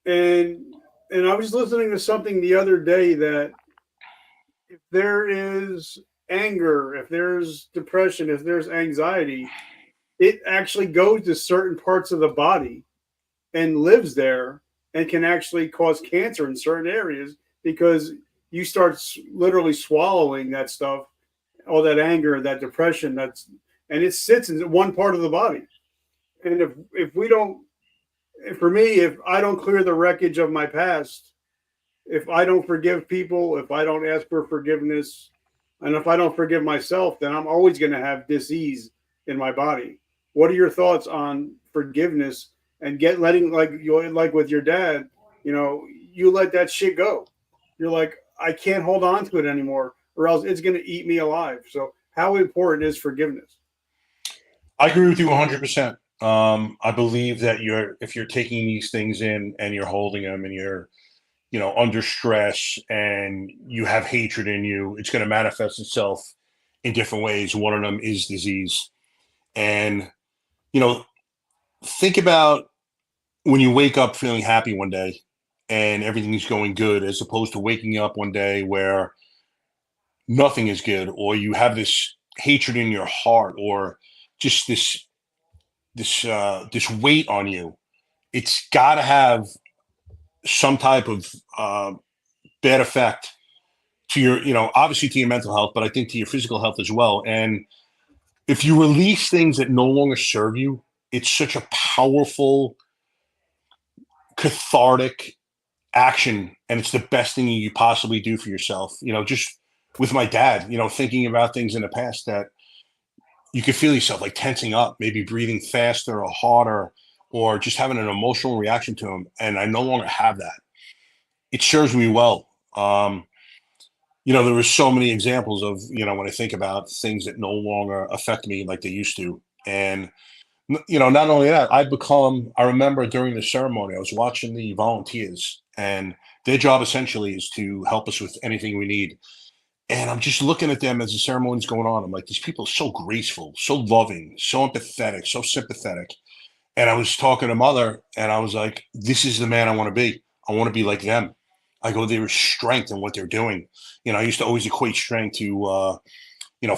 And I was listening to something the other day that if there is anger, if there's depression, if there's anxiety, it actually goes to certain parts of the body and lives there and can actually cause cancer in certain areas because you start literally swallowing that stuff, all that anger, that depression, and it sits in one part of the body. And if we don't, for me, if I don't clear the wreckage of my past, if I don't forgive people, if I don't ask for forgiveness, and if I don't forgive myself, then I'm always going to have dis-ease in my body. What are your thoughts on forgiveness and letting, like with your dad, you let that shit go. You're like, I can't hold on to it anymore, or else it's going to eat me alive. So how important is forgiveness? I agree with you 100%. I believe that if you're taking these things in and you're holding them and you're, under stress and you have hatred in you, it's going to manifest itself in different ways. One of them is disease. And, think about when you wake up feeling happy one day and everything's going good, as opposed to waking up one day where nothing is good, or you have this hatred in your heart, or just this weight on you. It's got to have some type of bad effect to your, obviously to your mental health, but I think to your physical health as well. And if you release things that no longer serve you, it's such a powerful, cathartic action, and it's the best thing you possibly do for yourself. Just with my dad, thinking about things in the past that you could feel yourself like tensing up, maybe breathing faster or harder, or just having an emotional reaction to him. And I no longer have that. It serves me well. There were so many examples of, when I think about things that no longer affect me like they used to. And, not only that, I remember during the ceremony, I was watching the volunteers, and their job essentially is to help us with anything we need. And I'm just looking at them as the ceremony's going on. I'm like, these people are so graceful, so loving, so empathetic, so sympathetic. And I was talking to Mother, and I was like, this is the man I want to be. I want to be like them. I go, there is strength in what they're doing. I used to always equate strength to,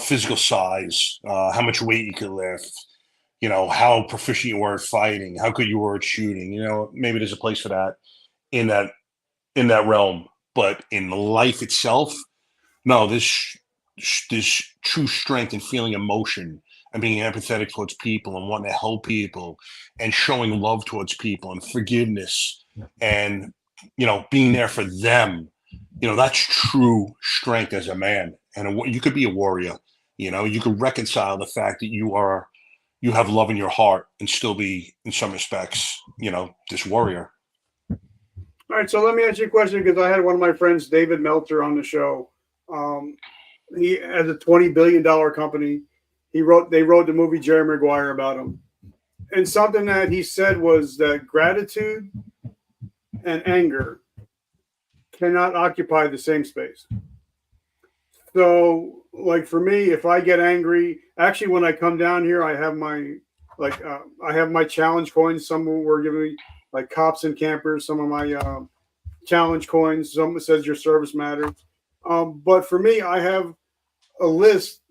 physical size, how much weight you could lift, how proficient you were at fighting, how good you were at shooting. Maybe there's a place for that in that realm. But in life itself, no, this true strength and feeling emotion and being empathetic towards people and wanting to help people and showing love towards people and forgiveness and, being there for them, that's true strength as a man. And you could be a warrior, you could reconcile the fact that you have love in your heart and still be, in some respects, this warrior. All right. So let me ask you a question, because I had one of my friends, David Meltzer, on the show. He has a $20 billion company. They wrote the movie Jerry Maguire about him. And something that he said was that gratitude and anger cannot occupy the same space. So, like for me, if I get angry, actually, when I come down here, I have my challenge coins. Some were giving me like cops and campers. Some of my challenge coins. Some says your service matters. But for me, I have a list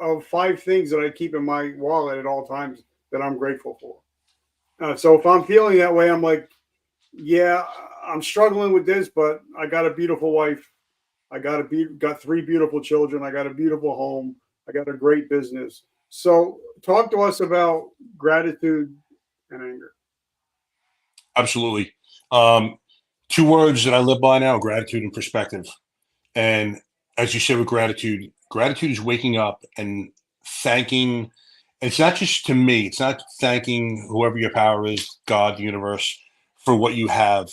of 5 things that I keep in my wallet at all times that I'm grateful for. So if I'm feeling that way, I'm like, yeah, I'm struggling with this, but I got a beautiful wife. I got 3 beautiful children. I got a beautiful home. I got a great business. So talk to us about gratitude and anger. Absolutely. 2 words that I live by now: gratitude and perspective. And as you said, with gratitude is waking up and thanking. It's not just to me, it's not thanking whoever your power is, God, the universe, for what you have.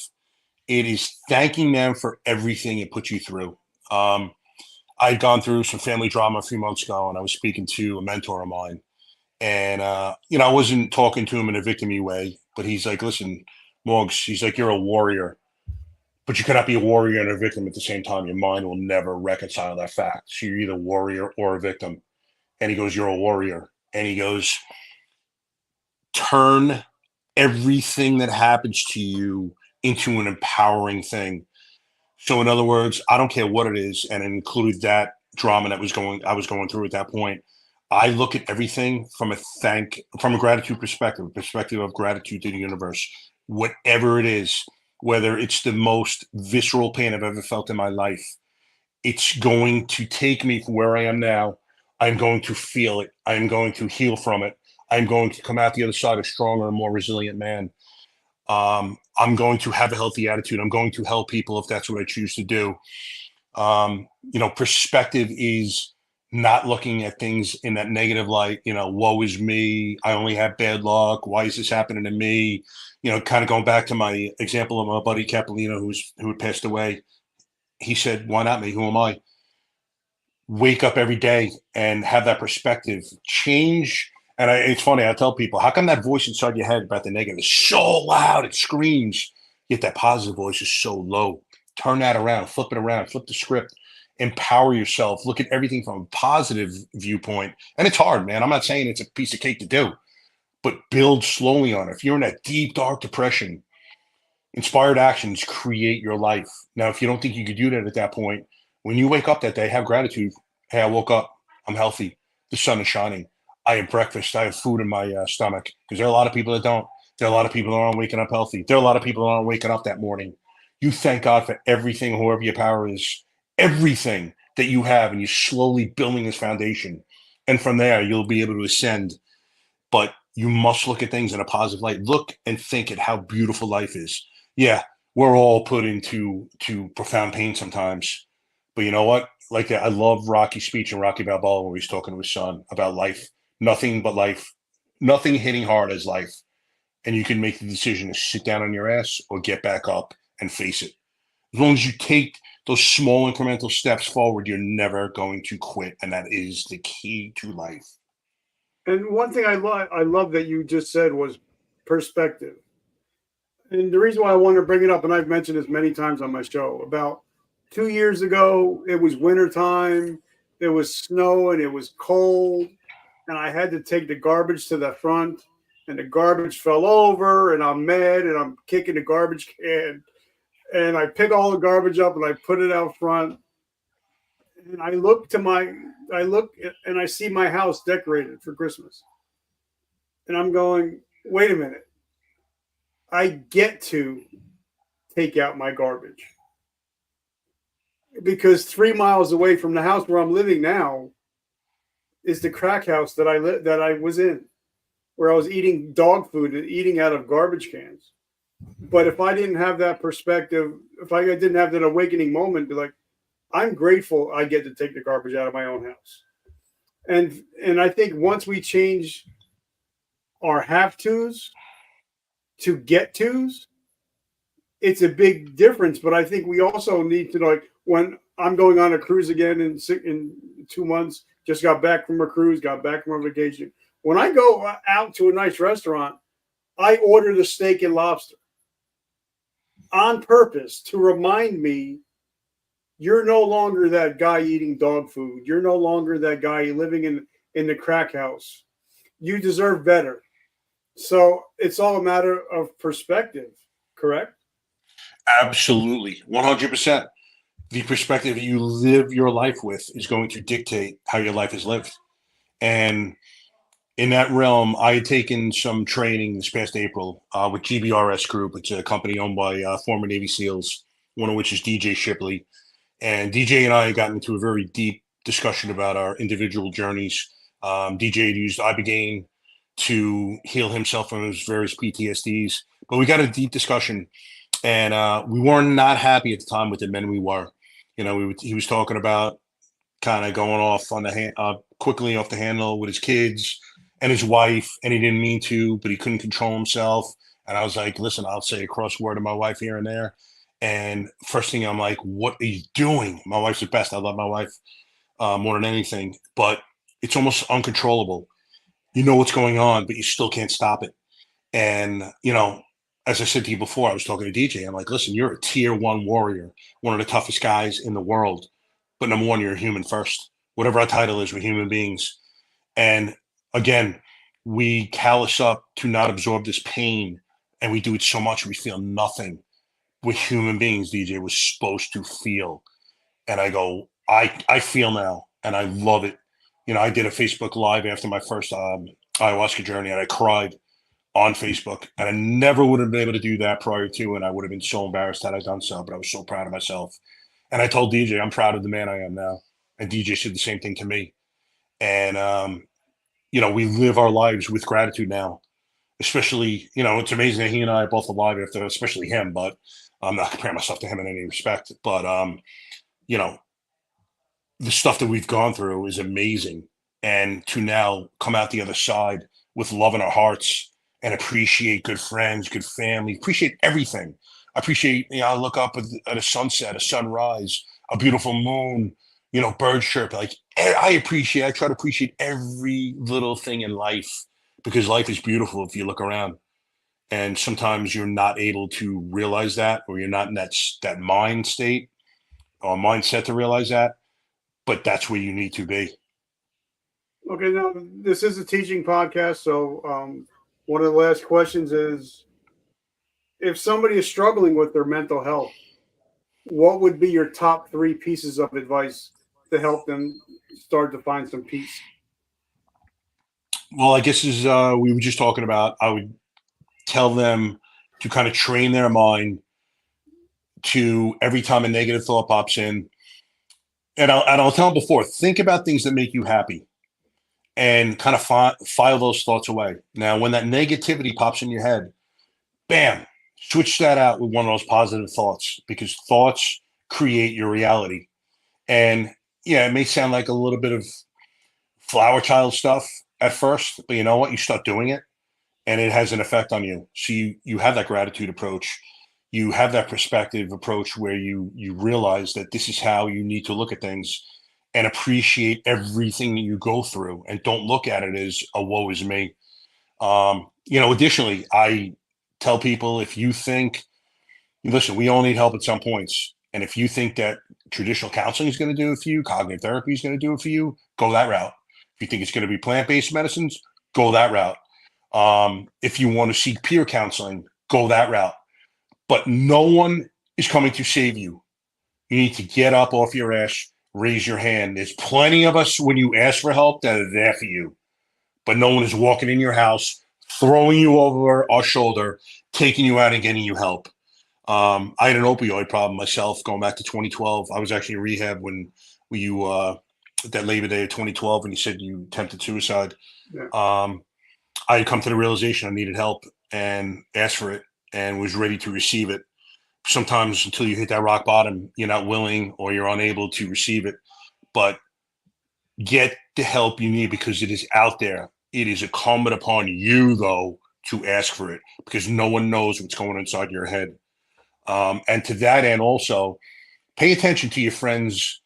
It is thanking them for everything it put you through. I'd gone through some family drama a few months ago, and I was speaking to a mentor of mine. And, I wasn't talking to him in a victim-y way, but he's like, listen, Morgs, he's like, you're a warrior. But you cannot be a warrior and a victim at the same time. Your mind will never reconcile that fact. So you're either a warrior or a victim. And he goes, you're a warrior. And he goes, turn everything that happens to you into an empowering thing. So in other words, I don't care what it is, and it included that drama that I was going through at that point. I look at everything from a gratitude perspective, a perspective of gratitude to the universe, whatever it is. Whether it's the most visceral pain I've ever felt in my life, it's going to take me from where I am now. I'm going to feel it. I'm going to heal from it. I'm going to come out the other side a stronger and more resilient man. I'm going to have a healthy attitude. I'm going to help people if that's what I choose to do. Perspective is not looking at things in that negative light. Woe is me. I only have bad luck. Why is this happening to me? Kind of going back to my example of my buddy Capolino, who had passed away. He said, why not me? Who am I? Wake up every day and have that perspective change. And it's funny, I tell people, how come that voice inside your head about the negative is so loud, it screams, yet that positive voice is so low? Turn that around, flip it around, flip the script, empower yourself, look at everything from a positive viewpoint. And it's hard, man. I'm not saying it's a piece of cake to do, but build slowly on it. If you're in that deep, dark depression, inspired actions create your life. Now, if you don't think you could do that at that point, when you wake up that day, have gratitude. Hey, I woke up. I'm healthy. The sun is shining. I have breakfast. I have food in my stomach. Because there are a lot of people that don't. There are a lot of people that aren't waking up healthy. There are a lot of people that aren't waking up that morning. You thank God for everything, whoever your power is, everything that you have, and you're slowly building this foundation. And from there, you'll be able to ascend. But you must look at things in a positive light. Look and think at how beautiful life is. Yeah, we're all put into profound pain sometimes. But you know what? Like I love Rocky's speech and Rocky Balboa where he's talking to his son about life, nothing but life, nothing hitting hard as life. And you can make the decision to sit down on your ass or get back up and face it. As long as you take those small incremental steps forward, you're never going to quit. And that is the key to life. And one thing I love that you just said was perspective. And the reason why I wanted to bring it up, and I've mentioned this many times on my show, about 2 years ago, it was wintertime, there was snow and it was cold, and I had to take the garbage to the front, and the garbage fell over, and I'm mad, and I'm kicking the garbage can, and I pick all the garbage up and I put it out front, and I look and I see my house decorated for Christmas, and I'm going, wait a minute, I get to take out my garbage. Because 3 miles away from the house where I'm living now is the crack house that I was in, where I was eating dog food and eating out of garbage cans. But if I didn't have that perspective, if I didn't have that awakening moment, be like, I'm grateful I get to take the garbage out of my own house. And I think once we change our have tos to get tos, it's a big difference. But I think we also need to, like, when I'm going on a cruise again in 2 months, just got back from a cruise, got back from a vacation. When I go out to a nice restaurant, I order the steak and lobster on purpose to remind me you're no longer that guy eating dog food. You're no longer that guy living in the crack house. You deserve better. So it's all a matter of perspective, correct? Absolutely. 100%. The perspective you live your life with is going to dictate how your life is lived. And in that realm, I had taken some training this past April with GBRS Group. It's a company owned by former Navy SEALs, one of which is DJ Shipley. And DJ and I got into a very deep discussion about our individual journeys. DJ had used Ibogaine to heal himself from his various PTSDs. But we got a deep discussion, and we were not happy at the time with the men we were. You know, he was talking about kind of going off on the quickly off the handle with his kids and his wife, and he didn't mean to, but he couldn't control himself. And I was like, listen, I'll say a cross word to my wife here and there. And first thing I'm like, what are you doing? My wife's the best. I love my wife more than anything, but it's almost uncontrollable. You know what's going on, but you still can't stop it. And, you know, as I said to you before, I was talking to DJ. I'm like, listen, you're a tier 1 warrior, one of the toughest guys in the world. But number one, you're a human first. Whatever our title is, we're human beings. And again, we callous up to not absorb this pain. And we do it so much, we feel nothing. We're human beings, DJ was supposed to feel. And I go, I feel now, and I love it. You know, I did a Facebook Live after my first ayahuasca journey, and I cried on Facebook, and I never would have been able to do that prior to, and I would have been so embarrassed had I done so, but I was so proud of myself. And I told DJ, I'm proud of the man I am now. And DJ said the same thing to me. And, you know, we live our lives with gratitude now, especially, you know, it's amazing that he and I are both alive after, especially him, but I'm not comparing myself to him in any respect. But, you know, the stuff that we've gone through is amazing. And to now come out the other side with love in our hearts, and appreciate good friends, good family, appreciate everything. I appreciate, you know, I look up at a sunset, a sunrise, a beautiful moon, you know, bird chirp. Like I try to appreciate every little thing in life, because life is beautiful if you look around. And sometimes you're not able to realize that, or you're not in that mind state or mindset to realize that, but that's where you need to be. Okay, now this is a teaching podcast, so one of the last questions is, if somebody is struggling with their mental health, what would be your top 3 pieces of advice to help them start to find some peace? Well, I guess as we were just talking about, I would tell them to kind of train their mind to, every time a negative thought pops in, and I'll tell them before, think about things that make you happy, and kind of file those thoughts away. Now, when that negativity pops in your head, bam, switch that out with one of those positive thoughts, because thoughts create your reality. And yeah, it may sound like a little bit of flower child stuff at first, but you know what? You start doing it and it has an effect on you. So you have that gratitude approach. You have that perspective approach where you realize that this is how you need to look at things and appreciate everything that you go through, and don't look at it as a woe is me. Additionally, I tell people, if you think, listen, we all need help at some points. And if you think that traditional counseling is going to do it for you, cognitive therapy is going to do it for you, go that route. If you think it's going to be plant-based medicines, go that route. If you want to seek peer counseling, go that route. But no one is coming to save you. You need to get up off your ass, raise your hand. There's plenty of us, when you ask for help, that are there for you. But no one is walking in your house, throwing you over our shoulder, taking you out and getting you help. I had an opioid problem myself going back to 2012. I was actually in rehab when that Labor Day of 2012, when you said you attempted suicide. Yeah. I had come to the realization I needed help and asked for it and was ready to receive it. Sometimes until you hit that rock bottom, you're not willing or you're unable to receive it. But get the help you need, because it is out there. It is incumbent upon you, though, to ask for it, because no one knows what's going inside your head. And to that end, also, pay attention to your friends,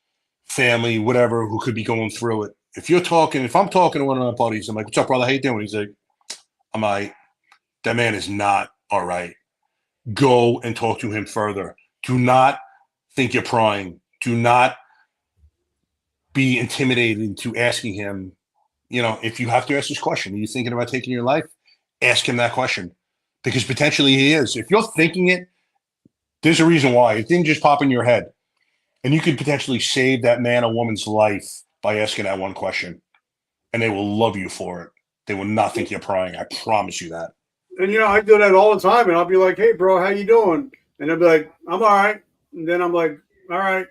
family, whatever, who could be going through it. If I'm talking to one of my buddies, I'm like, "What's up, brother? How you doing?" He's like, "I'm all right." That man is not all right. Go and talk to him further. Do not think you're prying. Do not be intimidated into asking him. If you have to ask this question, are you thinking about taking your life? Ask him that question, because potentially he is. If you're thinking it, there's a reason why. It didn't just pop in your head. And you could potentially save that man or woman's life by asking that one question. And they will love you for it. They will not think you're prying. I promise you that. And, I do that all the time. And I'll be like, "Hey, bro, how you doing?" And they'll be like, "I'm all right." And then I'm like, "All right,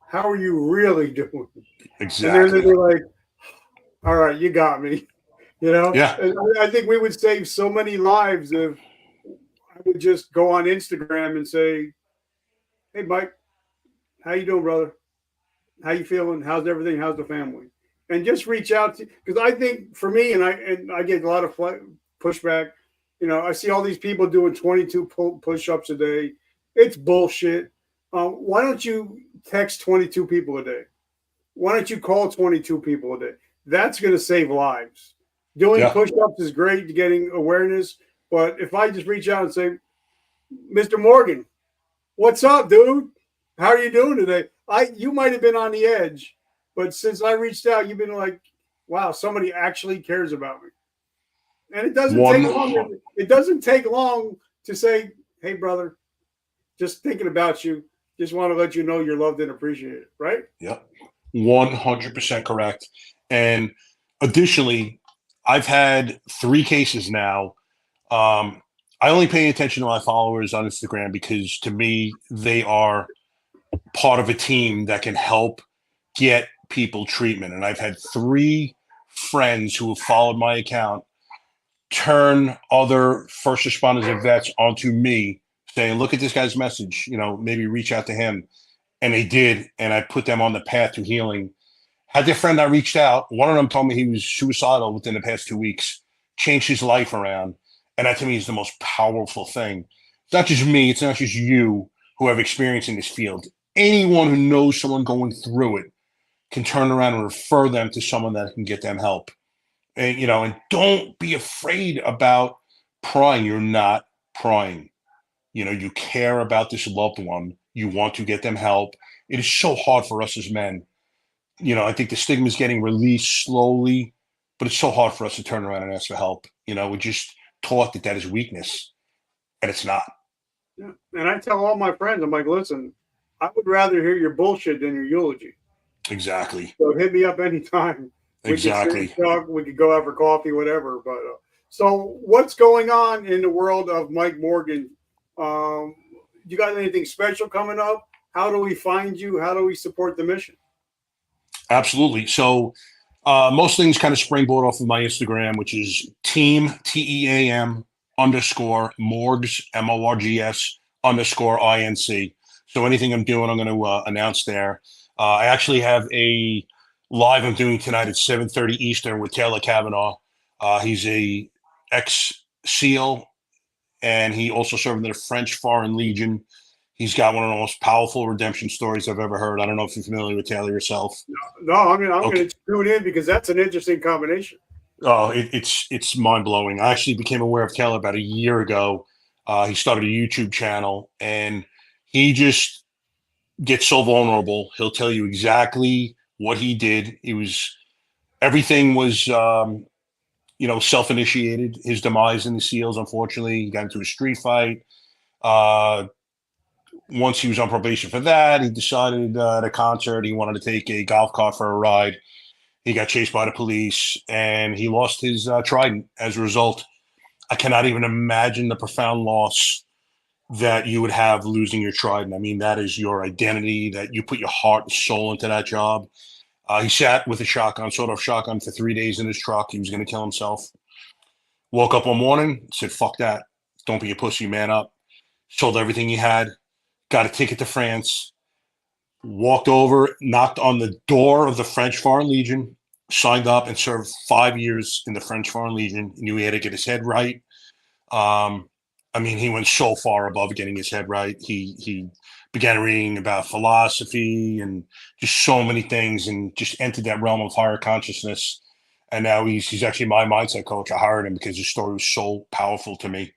how are you really doing?" Exactly. And then they're like, "All right, you got me." Yeah. And I think we would save so many lives if I would just go on Instagram and say, "Hey, Mike, how you doing, brother? How you feeling? How's everything? How's the family?" And just reach out to, because I think for me, and I get a lot of pushback. I see all these people doing 22 push-ups a day. It's bullshit. Why don't you text 22 people a day? Why don't you call 22 people a day? That's going to save lives. Doing push-ups is great, getting awareness. But if I just reach out and say, "Mr. Morgan, what's up, dude? How are you doing today?" You might have been on the edge, but since I reached out, you've been like, "Wow, somebody actually cares about me." And it doesn't take long. It doesn't take long to say, "Hey, brother, just thinking about you. Just want to let you know you're loved and appreciated." Right? Yep. 100% correct. And additionally, I've had 3 cases now. I only pay attention to my followers on Instagram because, to me, they are part of a team that can help get people treatment. And I've had 3 friends who have followed my account turn other first responders and vets onto me, saying, "Look at this guy's message, maybe reach out to him." And they did. And I put them on the path to healing. Had their friend not reached out, one of them told me he was suicidal within the past 2 weeks, changed his life around. And that, to me, is the most powerful thing. It's not just me. It's not just you who have experience in this field. Anyone who knows someone going through it can turn around and refer them to someone that can get them help. And, and don't be afraid about prying. You're not prying. You care about this loved one. You want to get them help. It is so hard for us as men. I think the stigma is getting released slowly, but it's so hard for us to turn around and ask for help. We're just taught that is weakness, and it's not. Yeah. And I tell all my friends, I'm like, "Listen, I would rather hear your bullshit than your eulogy." Exactly. So hit me up anytime. Exactly. We could go out for coffee, whatever. But so what's going on in the world of Mike Morgan? You got anything special coming up? How do we find you? How do we support the mission? Absolutely. So most things kind of springboard off of my Instagram, which is Team, TEAM, _Morgs, MORGS _INC. So anything I'm doing, I'm going to announce there. I actually have a live I'm doing tonight at 7:30 Eastern with Taylor Kavanaugh. He's a ex-SEAL, and he also served in the French Foreign Legion. He's got one of the most powerful redemption stories I've ever heard. I don't know if you're familiar with Taylor yourself. No, I'm going to tune in because that's an interesting combination. Oh, it's mind-blowing. I actually became aware of Taylor about a year ago. He started a YouTube channel, and he just gets so vulnerable. He'll tell you exactly what he did. Everything was self-initiated. His demise in the SEALs, unfortunately, he got into a street fight. Once he was on probation for that, he decided at a concert he wanted to take a golf cart for a ride. He got chased by the police, and he lost his trident as a result. I cannot even imagine the profound loss that you would have losing your trident. I mean, that is your identity, that you put your heart and soul into that job. He sat with a shotgun, sort of shotgun, for 3 days in his truck. He was going to kill himself. Woke up one morning, said, fuck that. Don't be a pussy, man up. Sold everything he had, got a ticket to France, walked over, knocked on the door of the French Foreign Legion, signed up and served 5 years in the French Foreign Legion. He knew he had to get his head right. He went so far above getting his head right. He began reading about philosophy and just so many things, and just entered that realm of higher consciousness. And now he's actually my mindset coach. I hired him because his story was so powerful to me.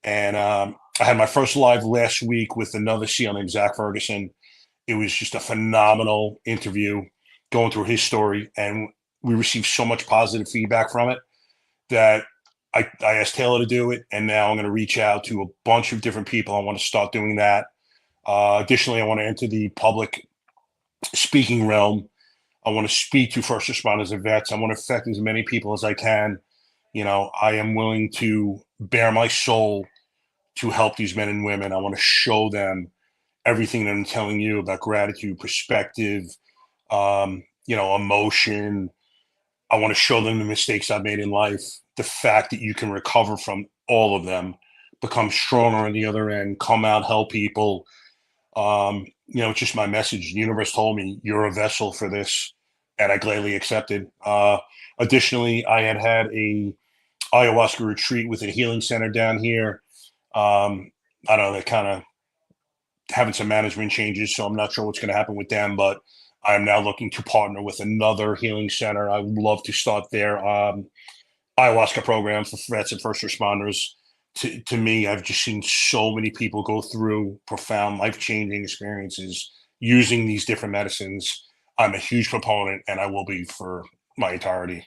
And I had my first live last week with another SEAL named Zach Ferguson. It was just a phenomenal interview going through his story, and we received so much positive feedback from it that I asked Taylor to do it, and now I'm going to reach out to a bunch of different people. I want to start doing that. Additionally, I want to enter the public speaking realm. I want to speak to first responders and vets. I want to affect as many people as I can. I am willing to bare my soul to help these men and women. I want to show them everything that I'm telling you about gratitude, perspective, emotion. I want to show them the mistakes I've made in life, the fact that you can recover from all of them, become stronger on the other end, come out, help people. It's just my message. The universe told me you're a vessel for this, and I gladly accepted. Additionally, I had a ayahuasca retreat with a healing center down here. I don't know, they're kind of having some management changes, so I'm not sure what's going to happen with them, but I'm now looking to partner with another healing center. I would love to start their ayahuasca program for vets and first responders. To me, I've just seen so many people go through profound life-changing experiences using these different medicines. I'm a huge proponent, and I will be for my entirety.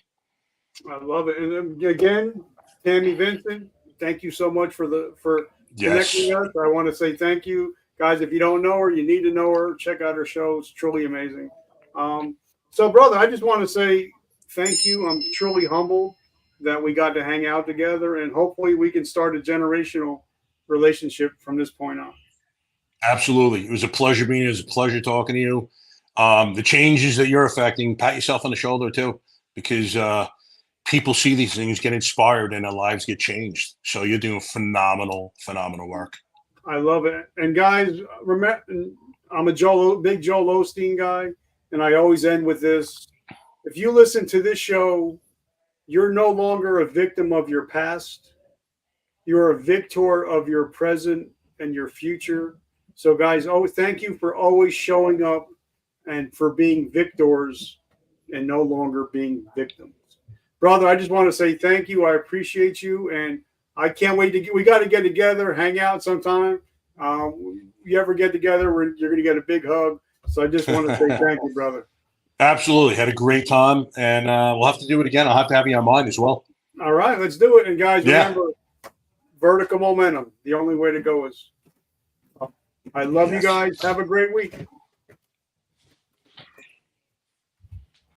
I love it. And again, Tammy Vincent, thank you so much for connecting us. I want to say thank you. Guys, if you don't know her, you need to know her. Check out her show. It's truly amazing. So, brother, I just want to say thank you. I'm truly humbled that we got to hang out together, and hopefully we can start a generational relationship from this point on. Absolutely. It was a pleasure being here. It was a pleasure talking to you. The changes that you're affecting, pat yourself on the shoulder too, because people see these things, get inspired, and their lives get changed. So you're doing phenomenal work. I love it. And guys, remember, I'm a big Joel Osteen guy, and I always end with this. If you listen to this show, you're no longer a victim of your past. You're a victor of your present and your future. So guys, thank you for always showing up and for being victors and no longer being victims. Brother, I just want to say thank you. I appreciate you, and I can't wait we got to get together, hang out sometime. You ever get together, you're going to get a big hug. So I just want to say thank you, brother. Absolutely. Had a great time, and we'll have to do it again. I'll have to have you on mine as well. All right, let's do it. And guys, remember, vertical momentum. The only way to go is up. I love you guys. Have a great week.